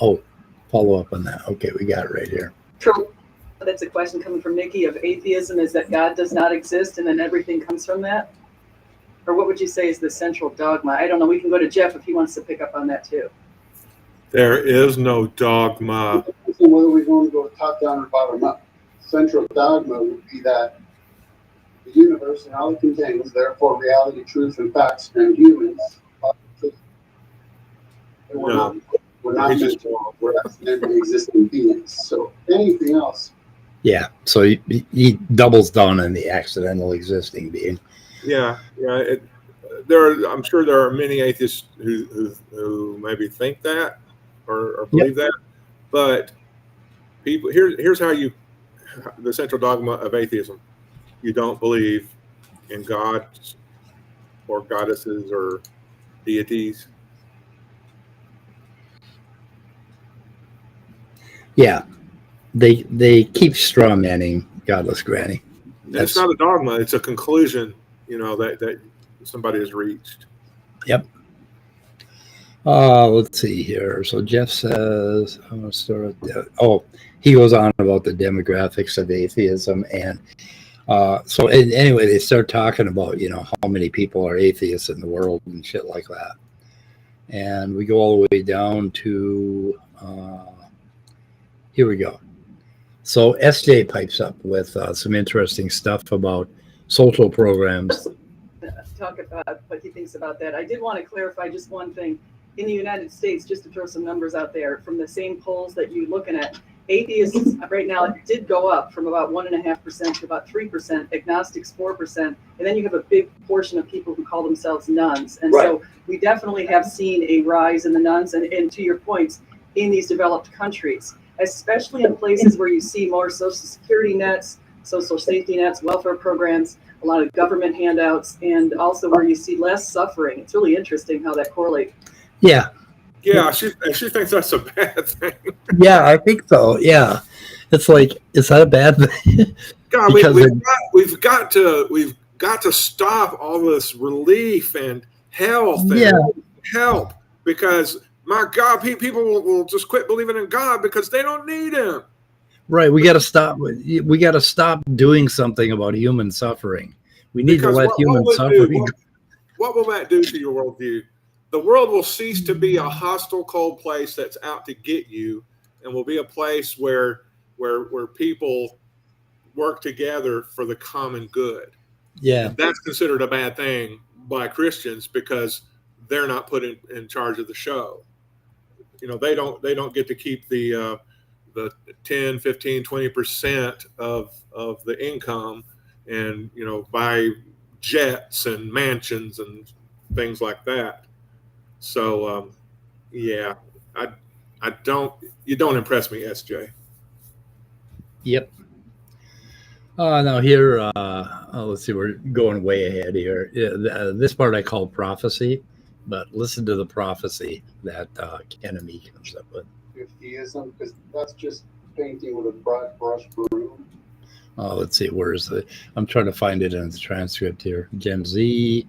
Oh, follow up on that. Okay, we got it right here. True. That's a question coming from Nikki of atheism, is that God does not exist and then everything comes from that? Or what would you say is the central dogma? I don't know. We can go to Jeff if he wants to pick up on that too. There is no dogma. So whether we're going to go top down or bottom up, central dogma would be that the universe and all it contains, therefore reality, truth, and facts, and humans are truth. We're not mental, we're accidentally existing beings. So anything else. Yeah, so he doubles down on the accidental existing being. Yeah. I'm sure there are many atheists who maybe think that or believe that, but people here's how the central dogma of atheism: you don't believe in gods or goddesses or deities. Yeah, they keep straw manning godless granny. It's not a dogma; it's a conclusion, that somebody has reached. Yep. Let's see here. So Jeff says, I'm going to start. He goes on about the demographics of atheism, and anyway, they start talking about how many people are atheists in the world and shit like that, and we go all the way down to here we go. So SJ pipes up with some interesting stuff about social programs. Talk about what he thinks about that. I did want to clarify just one thing. In the United States, just to throw some numbers out there, from the same polls that you're looking at, atheists right now did go up from about 1.5% to about 3%, agnostics 4%, and then you have a big portion of people who call themselves nuns. And so we definitely have seen a rise in the nuns, and to your points, in these developed countries, especially in places where you see more social security nets, social safety nets, welfare programs, a lot of government handouts, and also where you see less suffering. It's really interesting how that correlates. Yeah. Yeah, she thinks that's a bad thing. Yeah, I think so. Yeah. It's like, is that a bad thing? God, we've got to stop all this relief and health and help, because my God, people will just quit believing in God because they don't need him. Right. We got to stop. We got to stop doing something about human suffering. We need to let humans suffer. What will that do to your worldview? The world will cease to be a hostile, cold place that's out to get you, and will be a place where people work together for the common good. Yeah, and that's considered a bad thing by Christians because they're not put in charge of the show. They don't get to keep the 10, 15, 20% of the income, and buy jets and mansions and things like that. So, you don't impress me, SJ. Yep. Now here, let's see, we're going way ahead here. This part I call prophecy, but listen to the prophecy that KenAmmi comes up with. Theism, because that's just painting with a broad brush broom. Let's see, where is it? I'm trying to find it in the transcript here. Gen Z.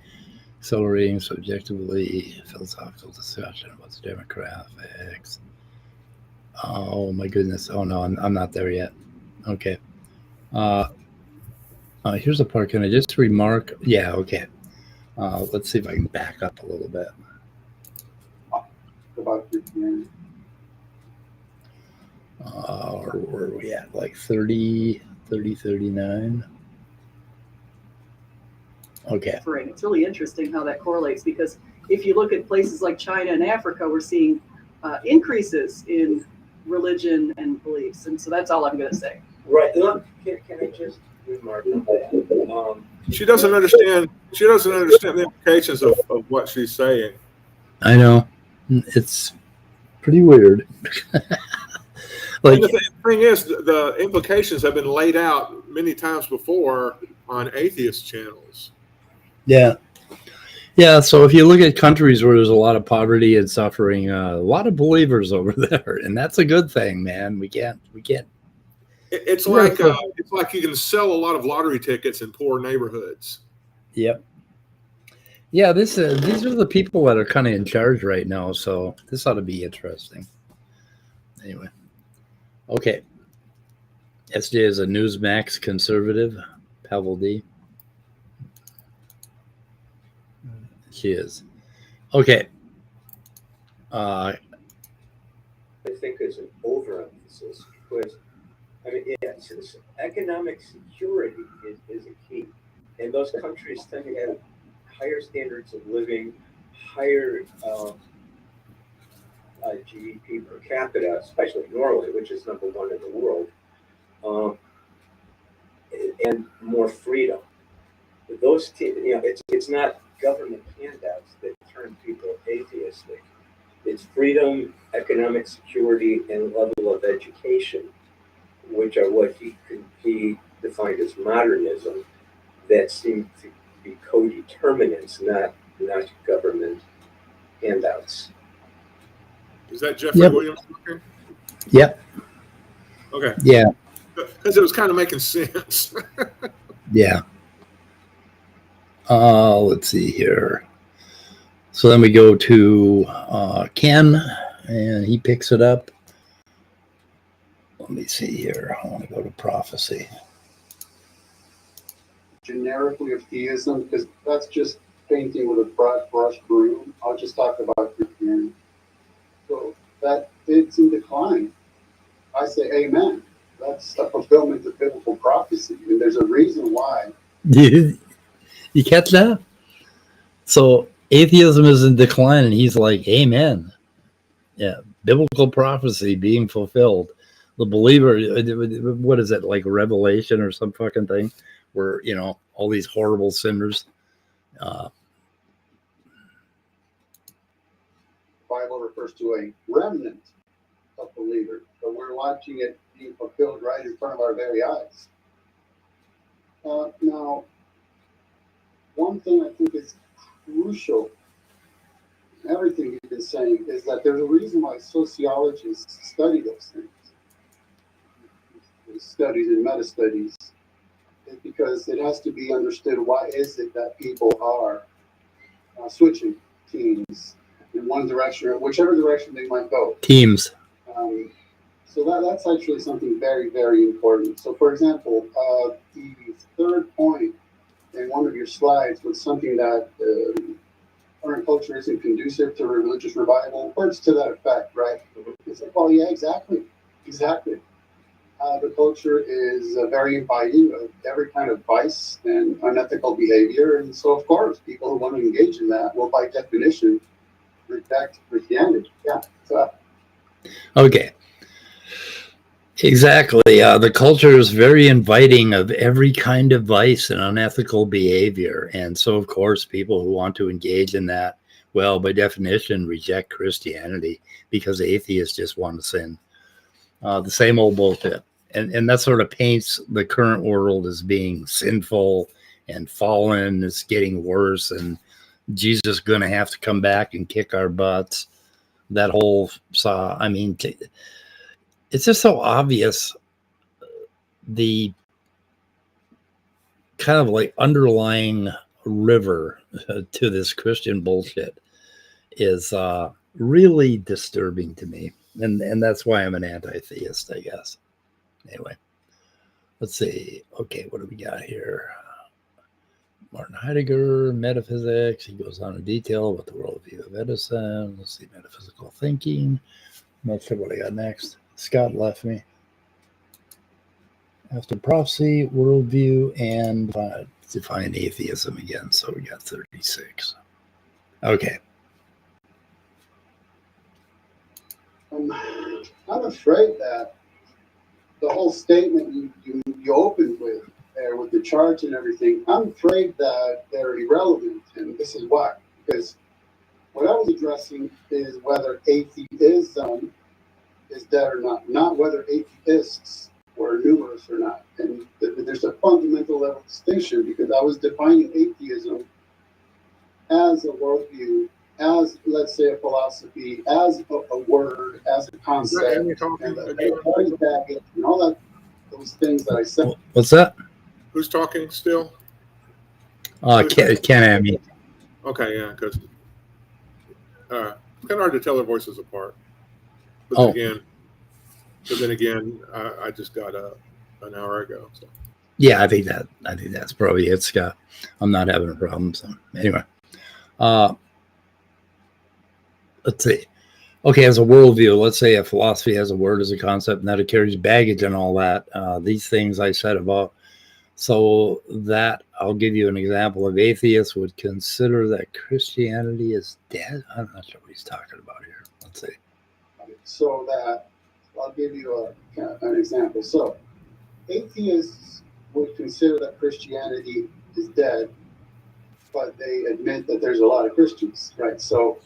Accelerating subjectively philosophical discussion about the demographics. Oh my goodness! Oh no, I'm not there yet. Okay. Here's a part. Can I just remark? Yeah. Okay. Let's see if I can back up a little bit. About 15. Where are we at? Like 30, 39. Okay. It's really interesting how that correlates, because if you look at places like China and Africa, we're seeing increases in religion and beliefs. And so that's all I'm going to say. Right. Look, can I just remark on that? She doesn't understand the implications of what she's saying. I know. It's pretty weird. And the thing is, the implications have been laid out many times before on atheist channels. Yeah. So if you look at countries where there's a lot of poverty and suffering, a lot of believers over there, and that's a good thing, man. We can't. It's like you can sell a lot of lottery tickets in poor neighborhoods. Yep. Yeah, these are the people that are kind of in charge right now, so this ought to be interesting. Anyway, okay. SJ is a Newsmax conservative. Pavel D. She is. Okay. I think there's an overemphasis because, yes, economic security is a key. And those countries tend to have higher standards of living, higher GDP per capita, especially Norway, which is number one in the world, and more freedom. Those, it's not government handouts that turn people atheistic. It's freedom, economic security, and level of education, which are what he defined as modernism, that seem to be co-determinants, not government handouts. Is that Jeffrey Yep. Williams talking? Yep. Okay. Yeah. Because it was kind of making sense. Yeah. Let's see here. So then we go to Ken, and he picks it up. Let me see here. I want to go to prophecy. Generically of theism, because that's just painting with a broad brush broom. I'll just talk about Christianity. So that it's in decline. I say amen. That's a fulfillment of biblical prophecy, and there's a reason why. You catch that? So atheism is in decline, and he's like, amen. Yeah, biblical prophecy being fulfilled. The believer, what is it, like Revelation or some fucking thing, where, you know, all these horrible sinners. Bible refers to a remnant of believers, but we're watching it being fulfilled right in front of our very eyes. Now, one thing I think is crucial in everything you've been saying is that there's a reason why sociologists study those things. Studies and meta studies, is because it has to be understood why is it that people are switching teams in one direction or whichever direction they might go. Teams. So that's actually something very, very important. So, for example, the third point in one of your slides was something that current culture isn't conducive to religious revival. Words to that effect, right? It's like, well, yeah, exactly. The culture is very inviting of every kind of vice and unethical behavior. And so, of course, people who want to engage in that will, by definition, reject Christianity. Yeah. So, Okay. Exactly. The culture is very inviting of every kind of vice and unethical behavior. And so, of course, people who want to engage in that, well, by definition, reject Christianity because atheists just want to sin. The same old bullshit. And that sort of paints the current world as being sinful and fallen. It's getting worse. And Jesus is going to have to come back and kick our butts. That whole I mean, it's just so obvious. The kind of like underlying river to this Christian bullshit is really disturbing to me. And that's why I'm an anti-theist, I guess. Anyway, let's see. Okay, what do we got here? Martin Heidegger, metaphysics. He goes on in detail about the worldview of Edison. Let's see, metaphysical thinking. I'm not sure what I got next. Scott left me. After prophecy, worldview, and define atheism again. So we got 36. Okay. I'm afraid that the whole statement you opened with there with the charts and everything, I'm afraid that they're irrelevant. And this is why. Because what I was addressing is whether atheism is dead or not whether atheists were numerous or not. And there's a fundamental level distinction because I was defining atheism as a worldview, as, let's say, a philosophy, as a word, as a concept, and all that, those things that I said. What's that? Who's talking still? KenAmmi. Okay, yeah, because kind of hard to tell their voices apart. But then again, I just got up an hour ago. So. Yeah, I think that's probably it, Scott. I'm not having a problem. So anyway, let's see. Okay, as a worldview, let's say a philosophy has a word as a concept, and that it carries baggage and all that. These things I said about. So that I'll give you an example of atheists would consider that Christianity is dead. I'm not sure what he's talking about here. Let's see. So that I'll give you an example. So atheists would consider that Christianity is dead, but they admit that there's a lot of Christians, right? So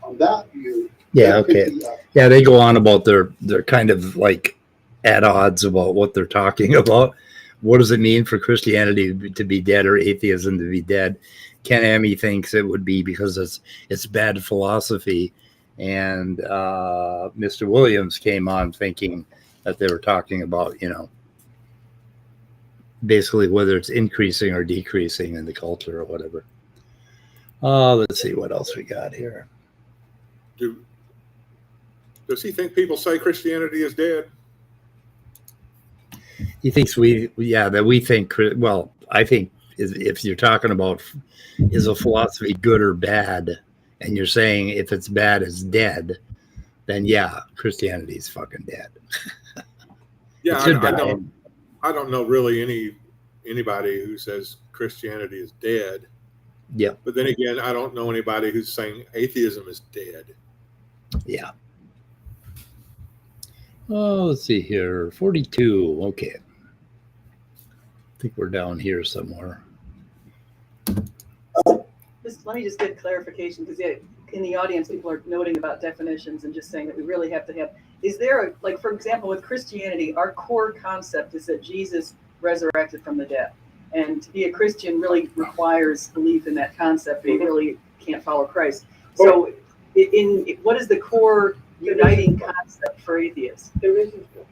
on that view, Yeah, that could okay. be Yeah, they go on about they're kind of like at odds about what they're talking about. What does it mean for Christianity to be dead or atheism to be dead? KenAmmi thinks it would be because it's bad philosophy, and Mr. Williams came on thinking that they were talking about, basically whether it's increasing or decreasing in the culture or whatever. Let's see what else we got here. Does he think people say Christianity is dead? He thinks that we think, well, I think if you're talking about is a philosophy good or bad, and you're saying if it's bad, it's dead, then yeah, Christianity is fucking dead. Yeah, It should I die. don't know really anybody who says Christianity is dead. Yeah. But then again, I don't know anybody who's saying atheism is dead. Yeah. Oh, let's see here. 42. Okay. I think we're down here somewhere. Let me just get clarification, because in the audience, people are noting about definitions and just saying that we really have to have. Is there, like, for example, with Christianity, our core concept is that Jesus resurrected from the dead. And to be a Christian really requires belief in that concept. You really can't follow Christ. So, what is the core uniting concept for atheists? There isn't one.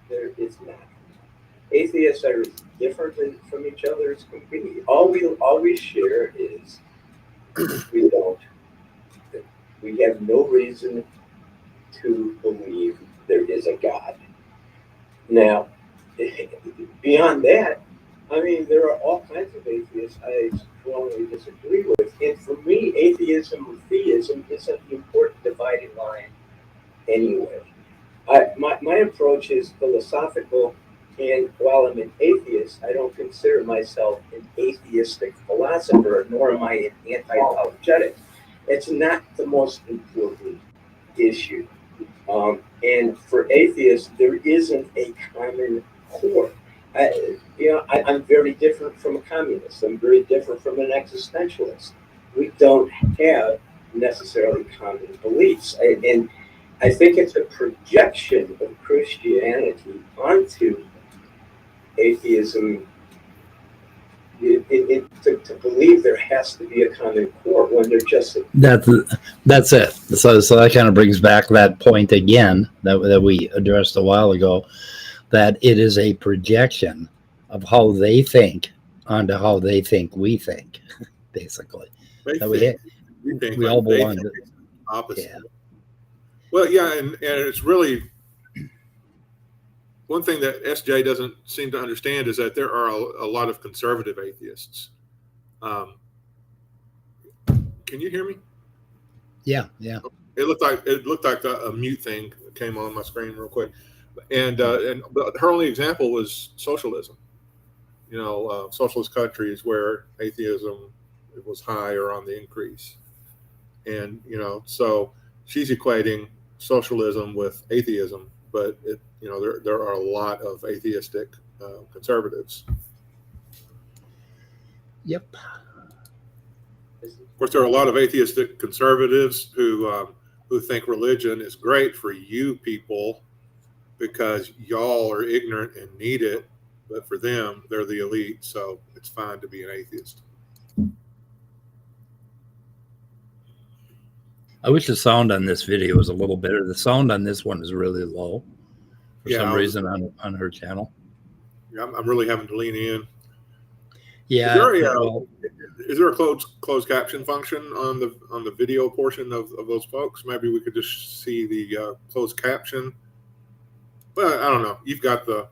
There is not. Atheists are different from each other. It's completely. All we share is we have no reason to believe there is a God. Now, beyond that, I mean, there are all kinds of atheists I strongly disagree with. And for me, atheism or theism isn't the important dividing line anyway. My approach is philosophical, and while I'm an atheist, I don't consider myself an atheistic philosopher, nor am I an anti-apologetic. It's not the most important issue. And for atheists, there isn't a common core. I'm very different from a communist. I'm very different from an existentialist. We don't have necessarily common beliefs. And I think it's a projection of Christianity onto atheism to believe there has to be a common core when they're just That's it. So that kind of brings back that point again that we addressed a while ago, that it is a projection of how they think onto how they think we think, basically. We all belong to opposite. Yeah. Well, yeah, and it's really one thing that SJ doesn't seem to understand is that there are a lot of conservative atheists. Can you hear me? Yeah. It looked like a mute thing came on my screen real quick, but her only example was socialism. Socialist countries where atheism was high or on the increase, and so she's equating socialism with atheism, but there are a lot of atheistic conservatives. Yep. Of course, there are a lot of atheistic conservatives who think religion is great for you people because y'all are ignorant and need it, but for them, they're the elite, so it's fine to be an atheist. I wish the sound on this video was a little better. The sound on this one is really low for some reason on her channel. Yeah, I'm really having to lean in. Yeah. Is there a closed caption function on the video portion of those folks? Maybe we could just see the closed caption. But I don't know. You've got the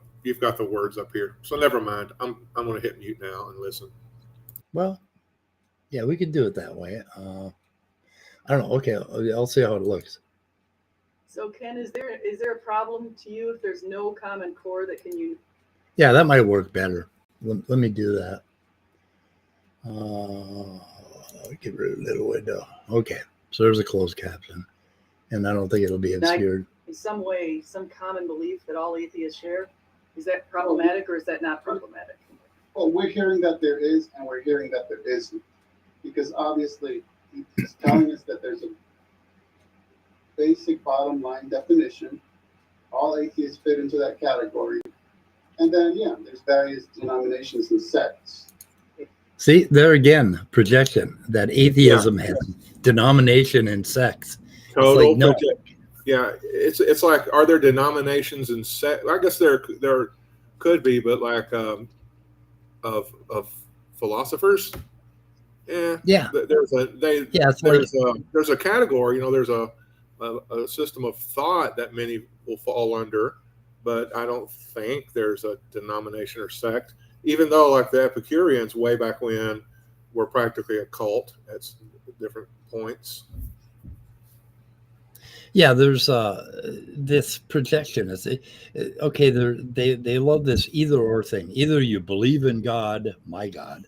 words up here, so never mind. I'm going to hit mute now and listen. Well, yeah, we could do it that way. I don't know. Okay, I'll see how it looks. So Ken, is there a problem to you if there's no common core that can you? Yeah, that might work better. Let me do that. Get rid of little window. Okay, so there's a closed caption, and I don't think it'll be obscured. In some way, some common belief that all atheists share, is that problematic or is that not problematic? Well, we're hearing that there is, and we're hearing that there isn't. because obviously he's telling us that there's a basic bottom line definition. All atheists fit into that category. And then, yeah, there's various denominations and sects. See, there again, projection, that atheism has denomination and sects. Total like, no. Yeah, it's like, are there denominations and sects? I guess there could be, but like of philosophers. Yeah. There's a category, there's a system of thought that many will fall under, but I don't think there's a denomination or sect, even though like the Epicureans way back when were practically a cult at different points. Yeah, there's this projection. Okay, they love this either or thing. Either you believe in God, my God,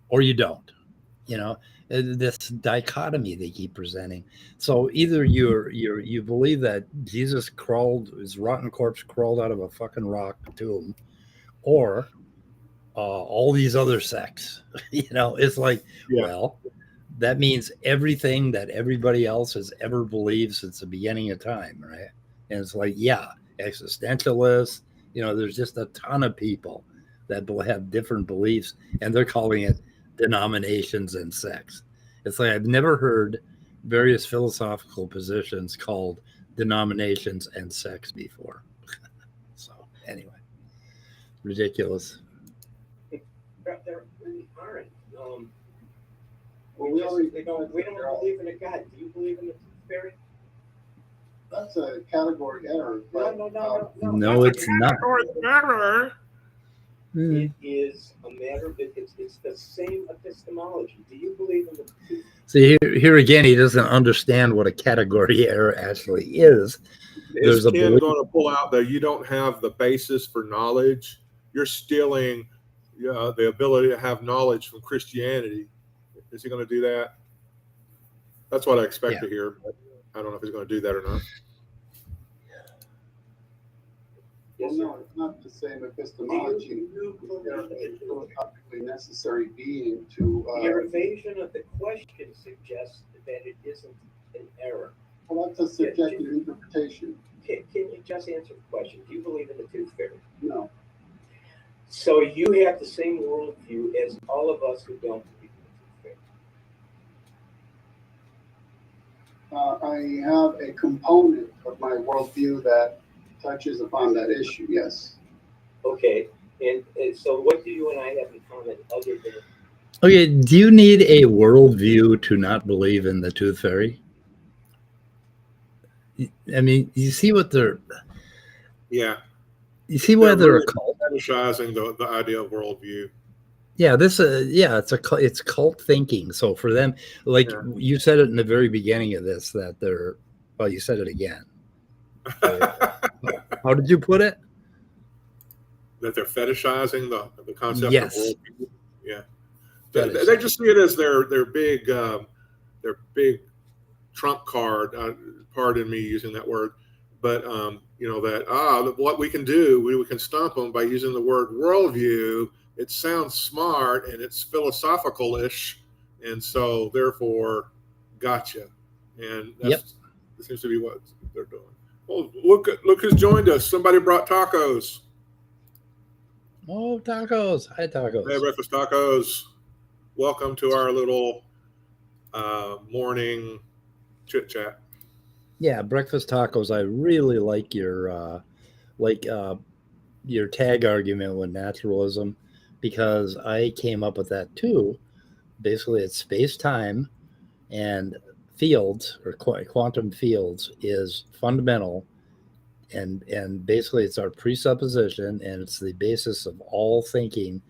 or you don't. This dichotomy they keep presenting. So either you believe that Jesus his rotten corpse crawled out of a fucking rock tomb, or all these other sects. It's like, well, that means everything that everybody else has ever believed since the beginning of time, right? And it's like, existentialists. There's just a ton of people that have different beliefs, and they're calling it denominations and sects. It's like I've never heard various philosophical positions called denominations and sects before. So anyway, ridiculous. There really aren't. Well, we don't believe in a God. Do you believe in the tooth fairy? That's a category error. But, No, it's not. It is a matter of it's the same epistemology. Do you believe in the tooth? See, here again, he doesn't understand what a category error actually is. Is Ken going to pull out that you don't have the basis for knowledge? You're stealing the ability to have knowledge from Christianity. Is he going to do that? That's what I expect to hear, but I don't know if he's going to do that or not. Well, no, it's not the same epistemology. They're a philosophically necessary being to. Your evasion of the question suggests that it isn't an error. Well, that's a subjective interpretation. Can you just answer the question? Do you believe in the tooth fairy? No. So you have the same worldview as all of us who don't believe in the tooth I fairy. have a component of my worldview that touches upon that issue, yes. Okay, and so what do you and I have in common other than... Okay, do you need a worldview to not believe in the tooth fairy? I mean, you see what they're... Yeah. You see why they're a cult? Fetishizing the idea of worldview. Yeah, it's cult thinking. So for them, like you said it in the very beginning of this, that they're... Well, you said it again. How did you put it? That they're fetishizing the concept of worldview. Yeah, they just see it as their big trump card. Pardon me using that word, but that what we can do, we can stump them by using the word worldview. It sounds smart and it's philosophical-ish, and so therefore, gotcha. And that seems to be what they're doing. Well, look who's joined us. Somebody brought tacos. Oh, tacos. Hi, tacos. Hey, Breakfast Tacos. Welcome to our little morning chit-chat. Yeah, Breakfast Tacos. I really like your tag argument with naturalism, because I came up with that too. Basically, it's space-time and fields, or quantum fields, is fundamental, and basically it's our presupposition, and it's the basis of all thinking.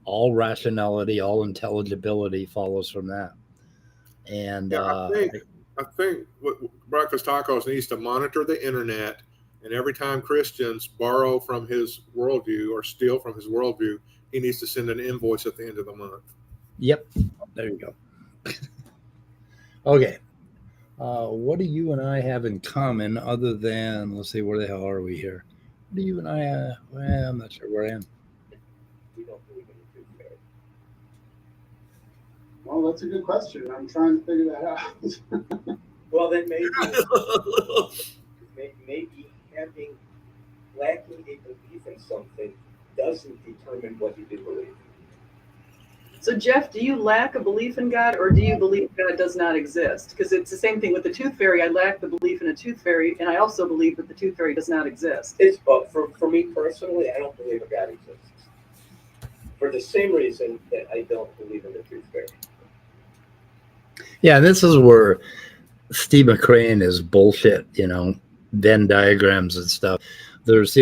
All rationality, all intelligibility follows from that. And I think what Breakfast Tacos needs to monitor the internet, and every time Christians borrow from his worldview or steal from his worldview, he needs to send an invoice at the end of the month. Yep, there you go. Okay. What do you and I have in common other than, let's see, where the hell are we here? What do you and I, well, I'm not sure where I am. We don't believe in the tooth fairy. Well, that's a good question. I'm trying to figure that out. Well, then maybe lacking a belief in something doesn't determine what you do believe. So, Jeff, do you lack a belief in God, or do you believe God does not exist? Because it's the same thing with the tooth fairy. I lack the belief in a tooth fairy, and I also believe that the tooth fairy does not exist. It's for me personally, I don't believe a God exists. For the same reason that I don't believe in the tooth fairy. Yeah, this is where Steve McCrane is bullshit, Venn diagrams and stuff. There's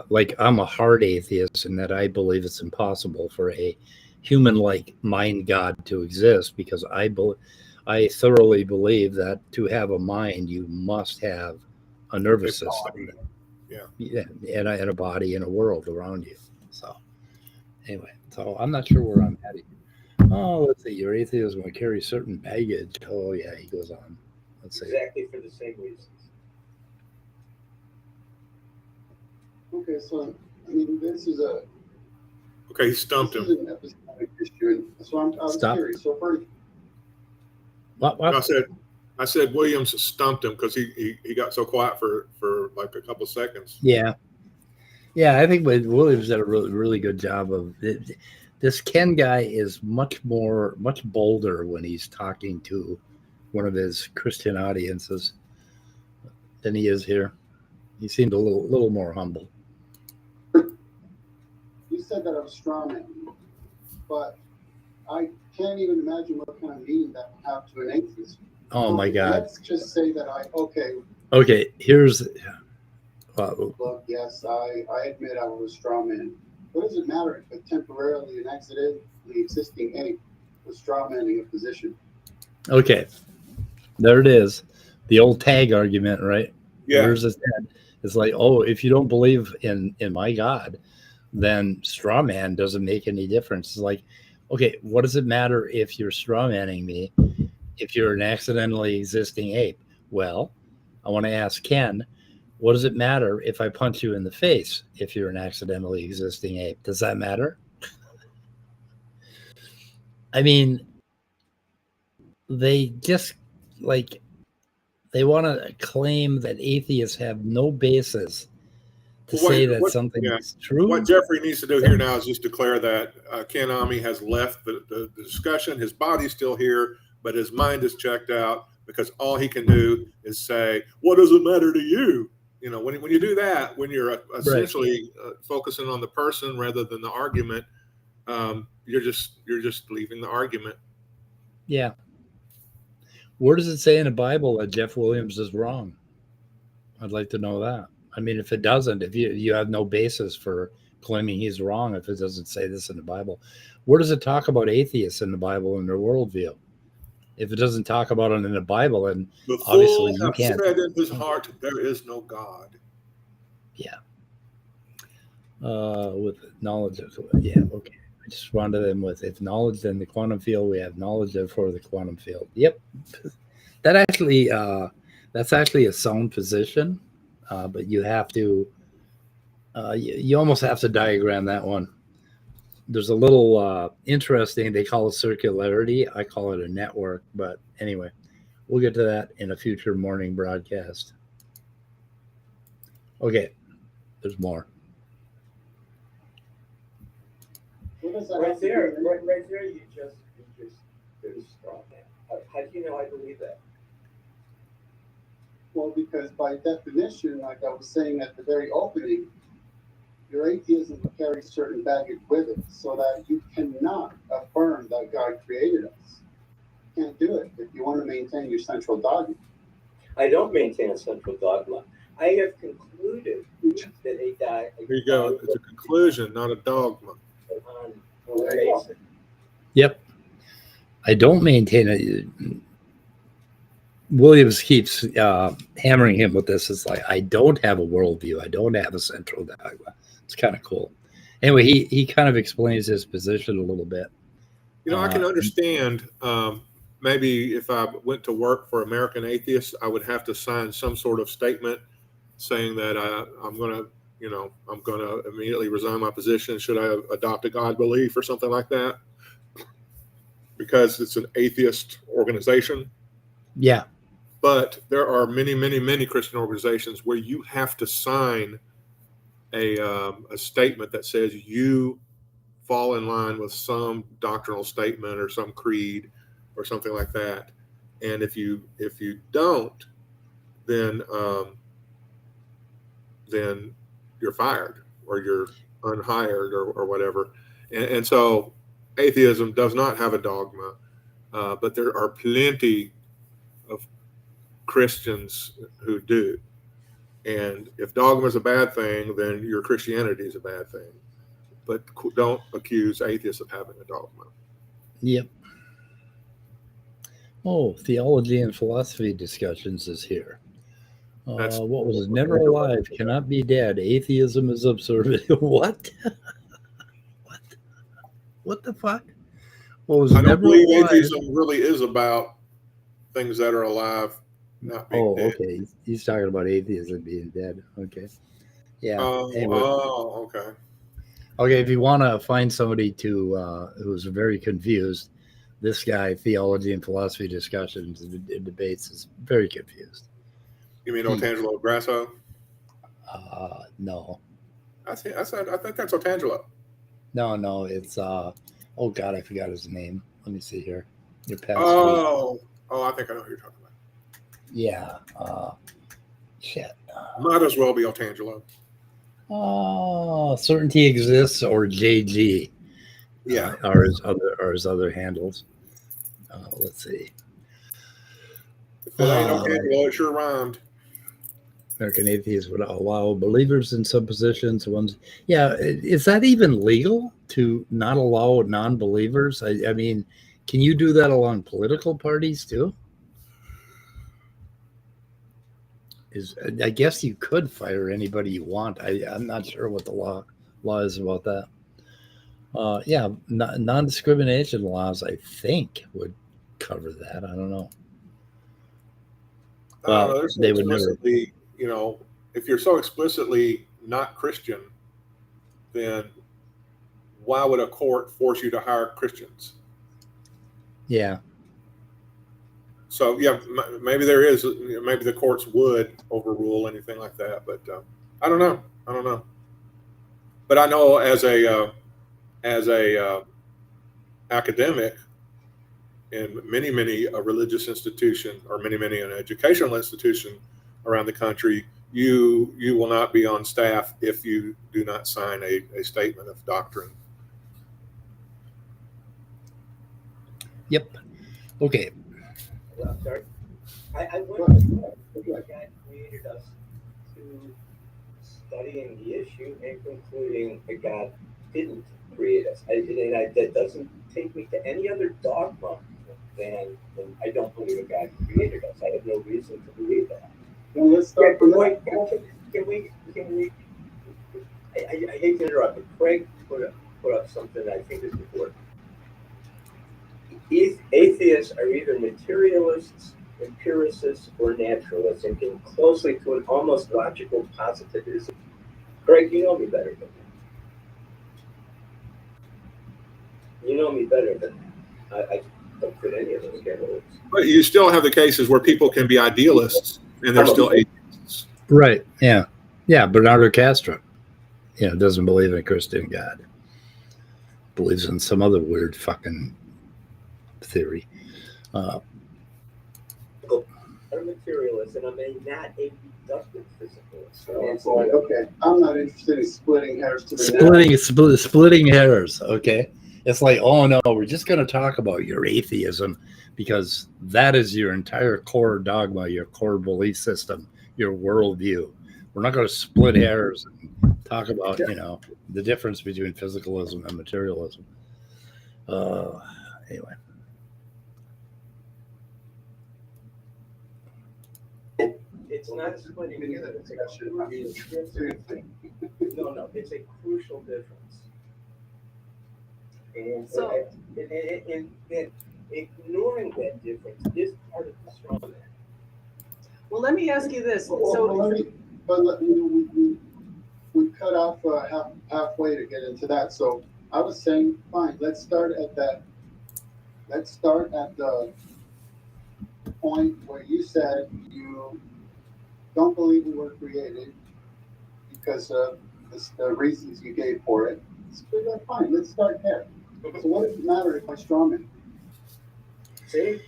like, I'm a hard atheist in that I believe it's impossible for a human-like mind God to exist, because I thoroughly believe that to have a mind, you must have a nervous system. Yeah, and a body and a world around you. So anyway, so I'm not sure where I'm heading. Oh, let's see. Your atheism will carry certain baggage. Oh, yeah, he goes on. Let's see. Exactly for the same reasons. Okay, so I mean, this is a Okay, he stumped this him. is an epistemic issue, and so I was Stop. curious. So first, What? I said Williams stumped him because he got so quiet for like a couple seconds. Yeah. I think Williams did a really good job of it. This Ken guy is much bolder when he's talking to one of his Christian audiences than he is here. He seemed a little more humble. you said that I was strawman, but I can't even imagine what kind of meaning that would have to an atheist. Oh my God. Let's just say that Okay, here's. Look, yes, I admit I was a strawman. What does it matter if a temporarily and accidentally existing ape was strawmanning a position? Okay, there it is. The old tag argument, right? Yeah. Where's his head? It's like, oh, if you don't believe in my God, then straw man doesn't make any difference. It's like, okay, what does it matter if you're straw manning me if you're an accidentally existing ape? Well, I want to ask Ken, what does it matter if I punch you in the face if you're an accidentally existing ape? Does that matter? I mean, they just like, they want to claim that atheists have no basis to say that something is true. What Jeffrey needs to do here now is just declare that KenAmmi has left the discussion. His body's still here, but his mind is checked out, because all he can do is say, what does it matter to you? When you do that, when you're essentially focusing on the person rather than the argument, you're just leaving the argument. Yeah. Where does it say in the Bible that Jeff Williams is wrong? I'd like to know that. I mean, if it doesn't, if you have no basis for claiming he's wrong, if it doesn't say this in the Bible, where does it talk about atheists in the Bible and their worldview? If it doesn't talk about it in the Bible, and The obviously fool you can't. said in his heart, there is no God. Yeah. With knowledge of, yeah, okay. I just responded to them with, if knowledge in the quantum field, we have knowledge for the quantum field. Yep. That's actually a sound position, but you have to, you almost have to diagram that one. There's a little interesting, they call it circularity. I call it a network, but anyway, we'll get to that in a future morning broadcast. Okay, there's more. Right there, you just did a straw man. How do you know I believe that? Well, because by definition, like I was saying at the very opening, your atheism carries certain baggage with it, so that you cannot affirm that God created us. You can't do it if you want to maintain your central dogma. I don't maintain a central dogma. I have concluded that a die. Here you go. It's a conclusion, not a dogma. Yep. I don't maintain it. Williams keeps hammering him with this. It's like, I don't have a worldview. I don't have a central dogma. It's kind of cool. Anyway, he kind of explains his position a little bit. I can understand. Maybe if I went to work for American Atheists, I would have to sign some sort of statement saying that I'm going to immediately resign my position should I adopt a God belief or something like that. because it's an atheist organization. Yeah. But there are many, many, many Christian organizations where you have to sign a statement that says you fall in line with some doctrinal statement or some creed or something like that. And if you don't, then you're fired or you're unhired or whatever. And so atheism does not have a dogma, but there are plenty of Christians who do. And if dogma is a bad thing, then your Christianity is a bad thing. But don't accuse atheists of having a dogma. Yep. Oh, theology and philosophy discussions is here. What was never alive cannot be dead. Atheism is absurd. What? What the fuck? What was I don't never believe alive? atheism really is about things that are alive not being dead. Okay. He's talking about atheism being dead. Okay. Yeah. Anyway. Okay. Okay, if you want to find somebody to who's very confused, this guy, theology and philosophy discussions and debates, is very confused. You mean Otangelo Grasso? No. I think that's Otangelo. No, it's oh god, I forgot his name. Let me see here. Your past Oh, I think I know who you're talking about. Yeah. Shit. Might as well be Otangelo. Certainty Exists or JG. Yeah. Are his other handles. Let's see. If it ain't Otangelo, it sure rhymed. American atheists would allow believers in some positions. Is that even legal to not allow non-believers? I mean, can you do that along political parties too? I guess you could fire anybody you want. I'm not sure what the law is about that. Non-discrimination laws, I think, would cover that. I don't know. Well, they would never. If you're so explicitly not Christian, then why would a court force you to hire Christians? Yeah. So maybe there is. Maybe the courts would overrule anything like that, but I don't know. But I know as a academic in many a religious institution or many an educational institution around the country, you will not be on staff if you do not sign a statement of doctrine. Yep. Okay. Sorry. I wonder if God created us to studying the issue and concluding that God didn't create us. That doesn't take me to any other dogma than I don't believe that God created us. I have no reason to believe that. Well, let's start from that. Can we? I hate to interrupt, but Craig put up something that I think is important. Atheists are either materialists, empiricists, or naturalists, and came closely to an almost logical positivism. Craig, you know me better than that. You know me better than that. I don't fit any of those categories. But you still have the cases where people can be idealists and they're still atheists. Right. Yeah. Yeah. Bernardo Castro, doesn't believe in a Christian God. Believes in some other weird fucking theory. I'm a materialist, and I'm not a reductive physicalist. Okay, I'm not interested in splitting hairs to the Splitting hairs. Okay. It's like, oh no, we're just going to talk about your atheism because that is your entire core dogma, your core belief system, your worldview. We're not going to split hairs and talk about, the difference between physicalism and materialism. Anyway. It's not splitting hairs. It's a crucial difference. No, it's a crucial difference. And ignoring that difference is part of the strong man. Well, let me ask you this. We cut off halfway to get into that. So I was saying, fine, let's start at that let's start at the point where you said you don't believe we were created because of the reasons you gave for it. So fine, let's start there. So what does it matter if I strawman? See?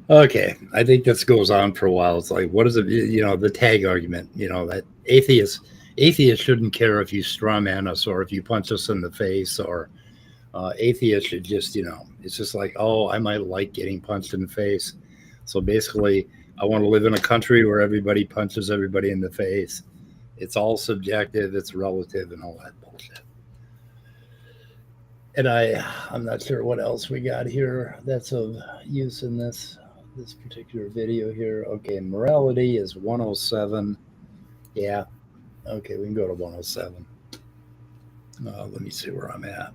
Okay, I think this goes on for a while. It's like, what is it? The tag argument. That atheists shouldn't care if you strawman us or if you punch us in the face, or atheists should just, it's just like, oh, I might like getting punched in the face. So basically, I want to live in a country where everybody punches everybody in the face. It's all subjective, it's relative, and all that bullshit. And I'm not sure what else we got here that's of use in this particular video here. Okay, morality is 107. Yeah. Okay, we can go to 107. Let me see where I'm at.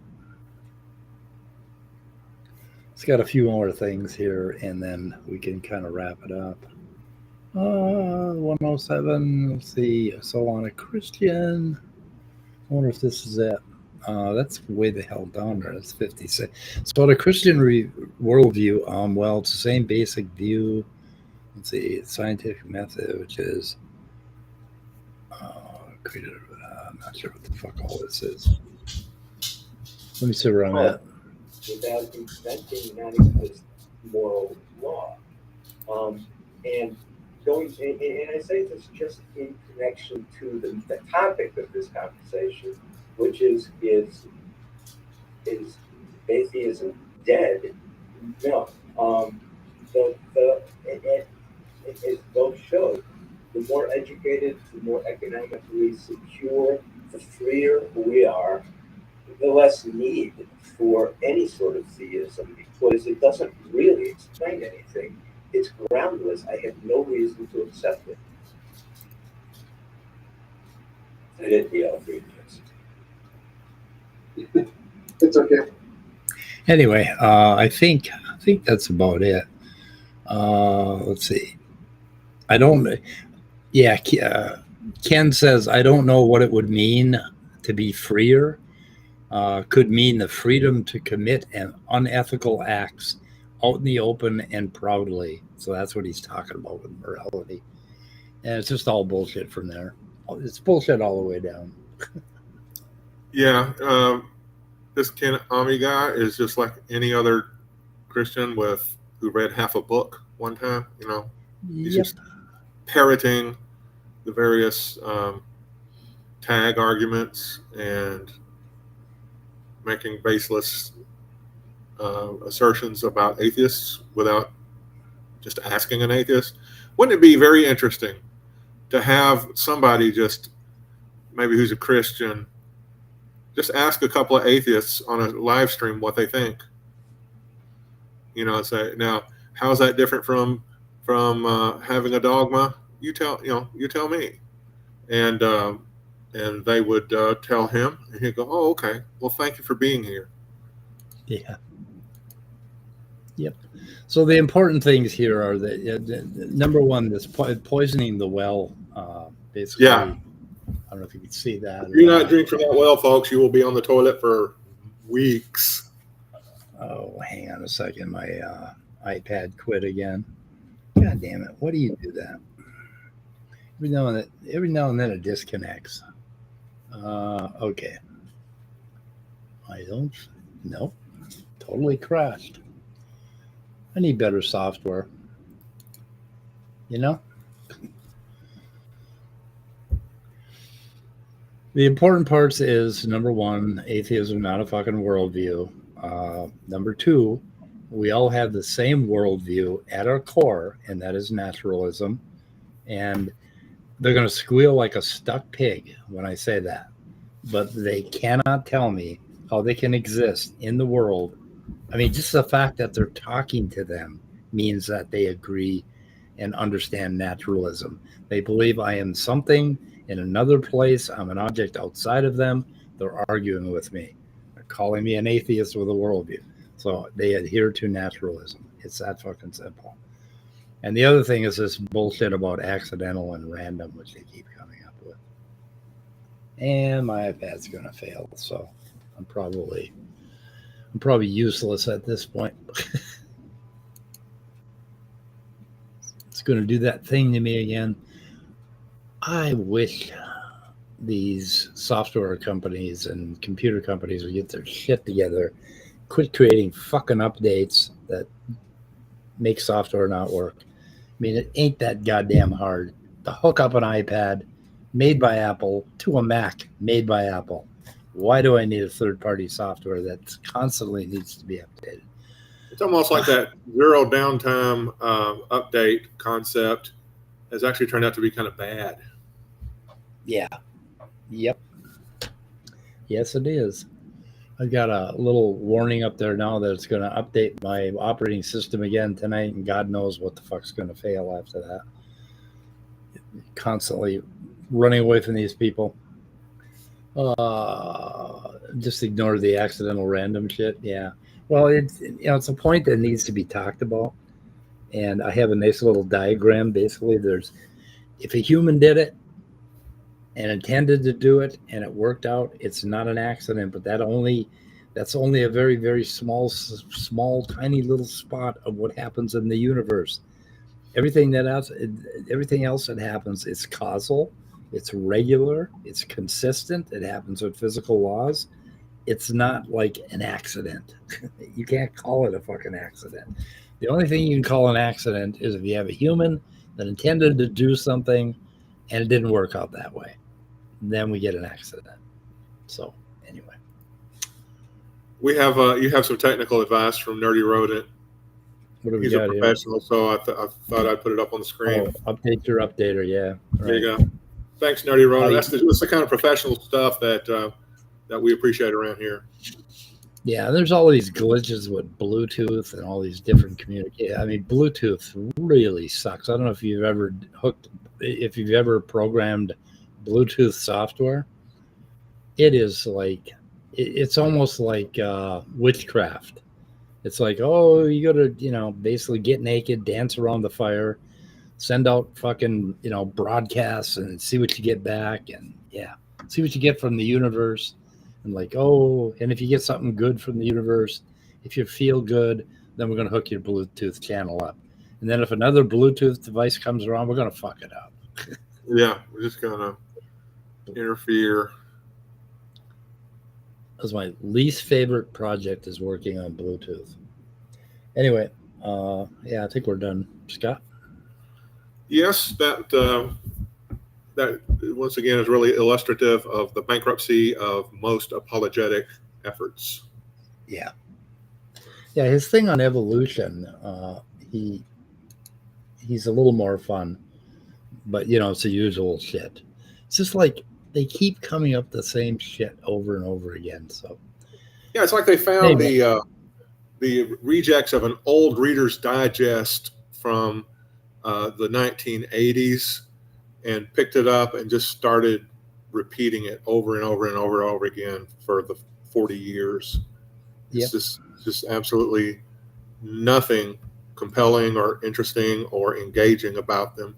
It's got a few more things here, and then we can kind of wrap it up. 107. Let's see. So on a Christian, I wonder if this is it. That's way the hell down there. That's 56. So on a Christian worldview, well, it's the same basic view. Let's see, scientific method, which is created. I'm not sure what the fuck all this is. Let me see where I'm at. Without inventing non-existent moral law. And I say this just in connection to the topic of this conversation, which is atheism dead? No. As both showed, the more educated, the more economically secure, the freer we are, the less need for any sort of theism, because it doesn't really explain anything. It's groundless. I have no reason to accept it. I didn't yell for you. It's okay. Anyway, I think that's about it. Let's see. I don't. Yeah, Ken says I don't know what it would mean to be freer. Could mean the freedom to commit an unethical acts out in the open and proudly. So that's what he's talking about with morality. And it's just all bullshit from there. It's bullshit all the way down. Yeah, this KenAmmi guy is just like any other Christian who read half a book one time. He's Yep. just parroting the various tag arguments and making baseless assertions about atheists without just asking an atheist. Wouldn't it be very interesting to have somebody just maybe who's a Christian just ask a couple of atheists on a live stream what they think? Say, now, how's that different from having a dogma? You tell me. And they would tell him, and he'd go, oh, okay. Well, thank you for being here. Yeah. Yep. So the important things here are that number one, this poisoning the well. Basically, Yeah. I don't know if you can see that. If you're not drinking from that well, folks, you will be on the toilet for weeks. Oh, hang on a second. My iPad quit again. God damn it. Why do you do that? Every now and then it disconnects. Okay. Nope. Totally crashed. I need better software. The important parts is, number one, atheism not a fucking worldview. Number two, we all have the same worldview at our core, and that is naturalism. And they're going to squeal like a stuck pig when I say that. But they cannot tell me how they can exist in the world. I mean, just the fact that they're talking to them means that they agree and understand naturalism. They believe I am something in another place. I'm an object outside of them. They're arguing with me. They're calling me an atheist with a worldview. So they adhere to naturalism. It's that fucking simple. And the other thing is this bullshit about accidental and random, which they keep coming up with. And my iPad's going to fail. So I'm probably useless at this point. It's going to do that thing to me again. I wish these software companies and computer companies would get their shit together, quit creating fucking updates that make software not work. I mean, it ain't that goddamn hard to hook up an iPad made by Apple to a Mac made by Apple. Why do I need a third-party software that constantly needs to be updated? It's almost like that zero downtime update concept has actually turned out to be kind of bad. Yeah. Yep. Yes, it is. I've got a little warning up there now that it's going to update my operating system again tonight, and God knows what the fuck's going to fail after that. Constantly running away from these people. Just ignore the accidental random shit. Yeah. Well, it's a point that needs to be talked about. And I have a nice little diagram. Basically, if a human did it and intended to do it and it worked out, it's not an accident, but that's only a very, very small, tiny little spot of what happens in the universe. Everything else that happens is causal, it's regular, it's consistent, it happens with physical laws. It's not like an accident. You can't call it a fucking accident. The only thing you can call an accident is if you have a human that intended to do something and it didn't work out that way. Then we get an accident. So anyway. You have some technical advice from Nerdy Rodent. What have we He's a got here? professional, so I thought I'd put it up on the screen. Oh, update your updater, yeah. Right. There you go. Thanks, Nerdy Rodent. That's the kind of professional stuff that we appreciate around here. Yeah, there's all these glitches with Bluetooth and all these different communication. I mean, Bluetooth really sucks. I don't know if you've ever programmed Bluetooth software. It is like, it's almost like witchcraft. It's like, oh, you got to, basically get naked, dance around the fire, send out fucking, broadcasts and see what you get back. And see what you get from the universe. And like, oh, and if you get something good from the universe, if you feel good, then we're going to hook your Bluetooth channel up. And then if another Bluetooth device comes around, we're going to fuck it up. Yeah, we're just going to interfere. That's my least favorite project, is working on Bluetooth. Anyway, I think we're done. Scott? Yes, that once again is really illustrative of the bankruptcy of most apologetic efforts. Yeah. Yeah, his thing on evolution, he's a little more fun, but it's the usual shit. It's just like they keep coming up the same shit over and over again. So yeah, it's like they found the rejects of an old Reader's Digest from the 1980s and picked it up and just started repeating it over and over and over and over again for the 40 years. It's just absolutely nothing compelling or interesting or engaging about them.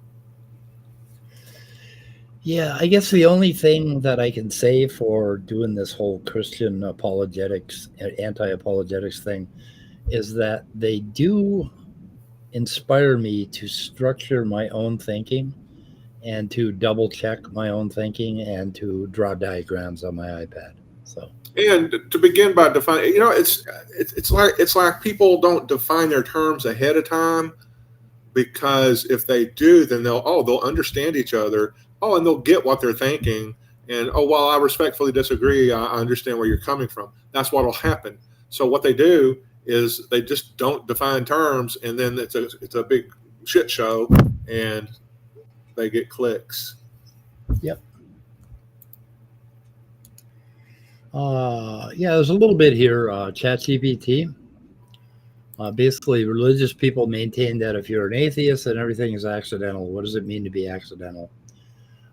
Yeah, I guess the only thing that I can say for doing this whole Christian apologetics, anti-apologetics thing, is that they do inspire me to structure my own thinking and to double check my own thinking and to draw diagrams on my iPad. So, and to begin by defining, it's like people don't define their terms ahead of time, because if they do, then they'll understand each other. Oh, and they'll get what they're thinking. And while I respectfully disagree, I understand where you're coming from. That's what will happen. So what they do is they just don't define terms, and then it's a big shit show, and they get clicks. Yep. There's a little bit here. ChatGPT. Basically, religious people maintain that if you're an atheist, then everything is accidental. What does it mean to be accidental?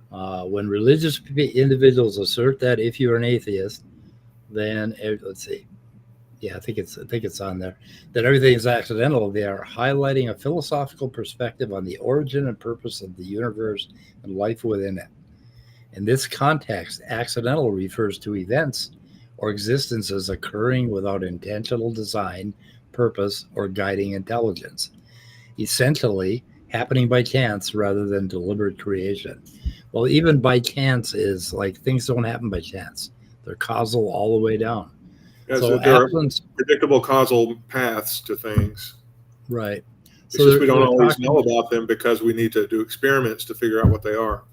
When religious individuals assert that if you're an atheist, then let's see. Yeah, I think it's on there. That everything is accidental. They are highlighting a philosophical perspective on the origin and purpose of the universe and life within it. In this context, accidental refers to events or existences occurring without intentional design, purpose, or guiding intelligence. Essentially, happening by chance rather than deliberate creation. Well, even by chance is like things don't happen by chance. They're causal all the way down. As So there are absence, predictable causal paths to things. right. It's So just we don't they're always talking- know about them because we need to do experiments to figure out what they are.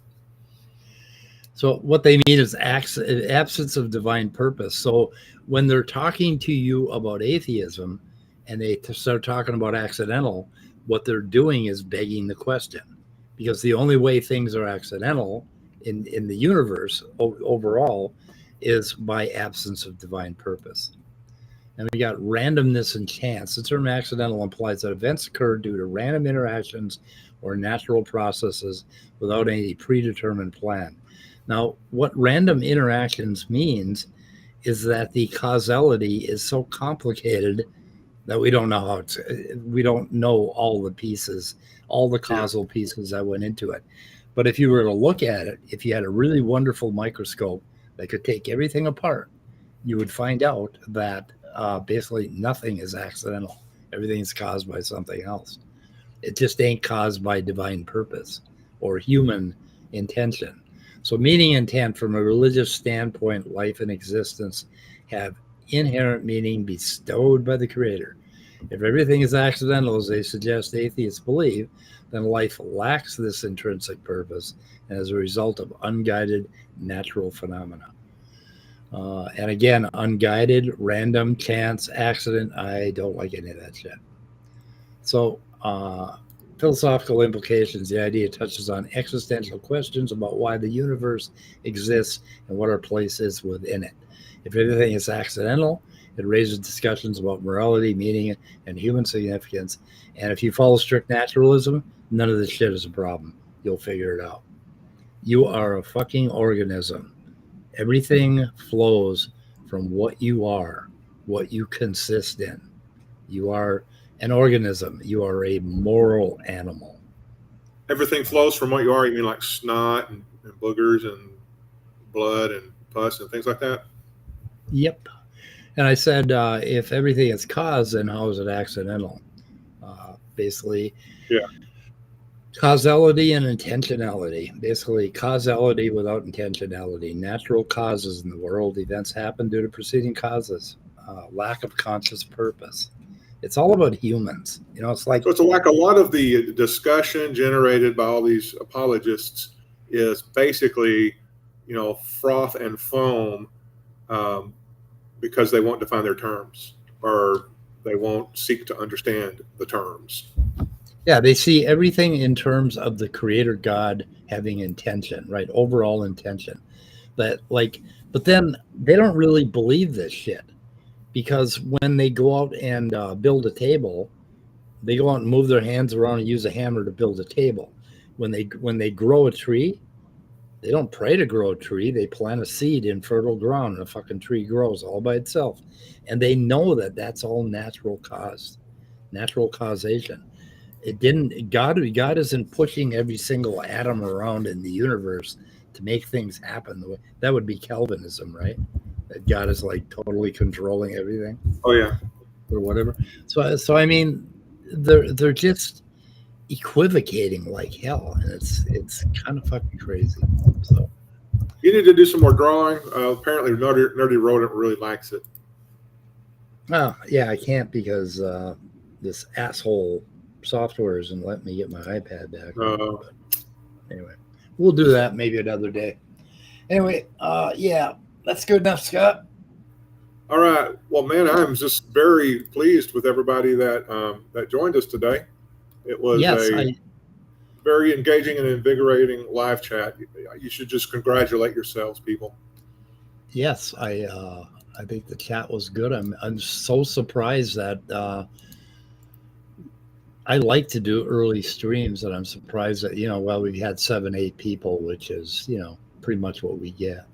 So what they mean is absence of divine purpose. So when they're talking to you about atheism and they start talking about accidental, what they're doing is begging the question, because the only way things are accidental in the universe overall is by absence of divine purpose. And we got randomness and chance. The term accidental implies that events occur due to random interactions or natural processes without any predetermined plan. Now, what random interactions means is that the causality is so complicated that we don't know we don't know all the pieces, all the causal pieces that went into it. But if you were to look at it, if you had a really wonderful microscope that could take everything apart, you would find out that basically nothing is accidental. Everything is caused by something else. It just ain't caused by divine purpose or human intention. So meaning intent from a religious standpoint, life and existence have inherent meaning bestowed by the Creator. If everything is accidental, as they suggest atheists believe, then life lacks this intrinsic purpose and as a result of unguided natural phenomena. And again, unguided, random, chance, accident, I don't like any of that shit. So, philosophical implications. The idea touches on existential questions about why the universe exists and what our place is within it. If everything is accidental, it raises discussions about morality, meaning, and human significance. And if you follow strict naturalism, none of this shit is a problem. You'll figure it out. You are a fucking organism. Everything flows from what you are, what you consist in. You are an organism. You are a moral animal. Everything flows from what you are. You mean like snot and boogers and blood and pus and things like that? Yep. And I said, if everything is caused, then how is it accidental? Basically, yeah. Causality and intentionality. Basically, causality without intentionality. Natural causes in the world. Events happen due to preceding causes. Lack of conscious purpose. It's all about humans. You know, it's like... So it's like a lot of the discussion generated by all these apologists is basically, you know, froth and foam because they won't define their terms or they won't seek to understand the terms. Yeah, they see everything in terms of the Creator God having intention, right? Overall intention. But then they don't really believe this shit, because when they go out and build a table, they go out and move their hands around and use a hammer to build a table. When they grow a tree, they don't pray to grow a tree. They plant a seed in fertile ground and a fucking tree grows all by itself. And they know that that's all natural causation. God isn't pushing every single atom around in the universe to make things happen. That would be Calvinism, right? That God is like totally controlling everything. Oh yeah, or whatever. So I mean, they're just equivocating like hell, and it's kind of fucking crazy. So you need to do some more drawing. Apparently, Nerdy Rodent really likes it. Oh yeah, I can't because this asshole software isn't letting me get my iPad back. But anyway, we'll do that maybe another day. Anyway, yeah, that's good enough, Scott. All right. Well, man, I'm just very pleased with everybody that joined us today. It was very engaging and invigorating live chat. You should just congratulate yourselves, people. Yes, I think the chat was good. I'm so surprised that I like to do early streams, and I'm surprised that we had 7-8 people, which is pretty much what we get.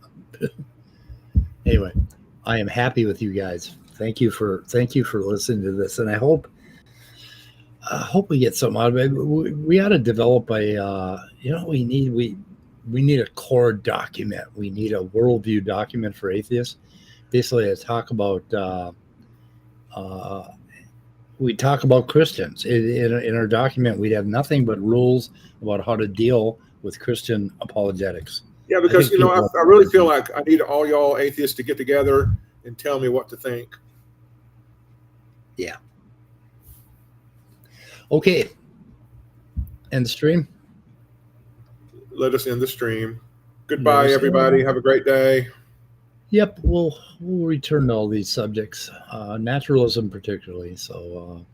Anyway, I am happy with you guys. Thank you for listening to this, and I hope we get something out of it. We ought to develop we need a core document. We need a worldview document for atheists. Basically, I talk about we talk about Christians. In our document, we have nothing but rules about how to deal with Christian apologetics. Yeah, because think people- I really feel like I need all y'all atheists to get together and tell me what to think. Okay. End stream. Let us end the stream. Goodbye, Yes. everybody. Have a great day. Yep, we'll return to all these subjects, naturalism particularly. So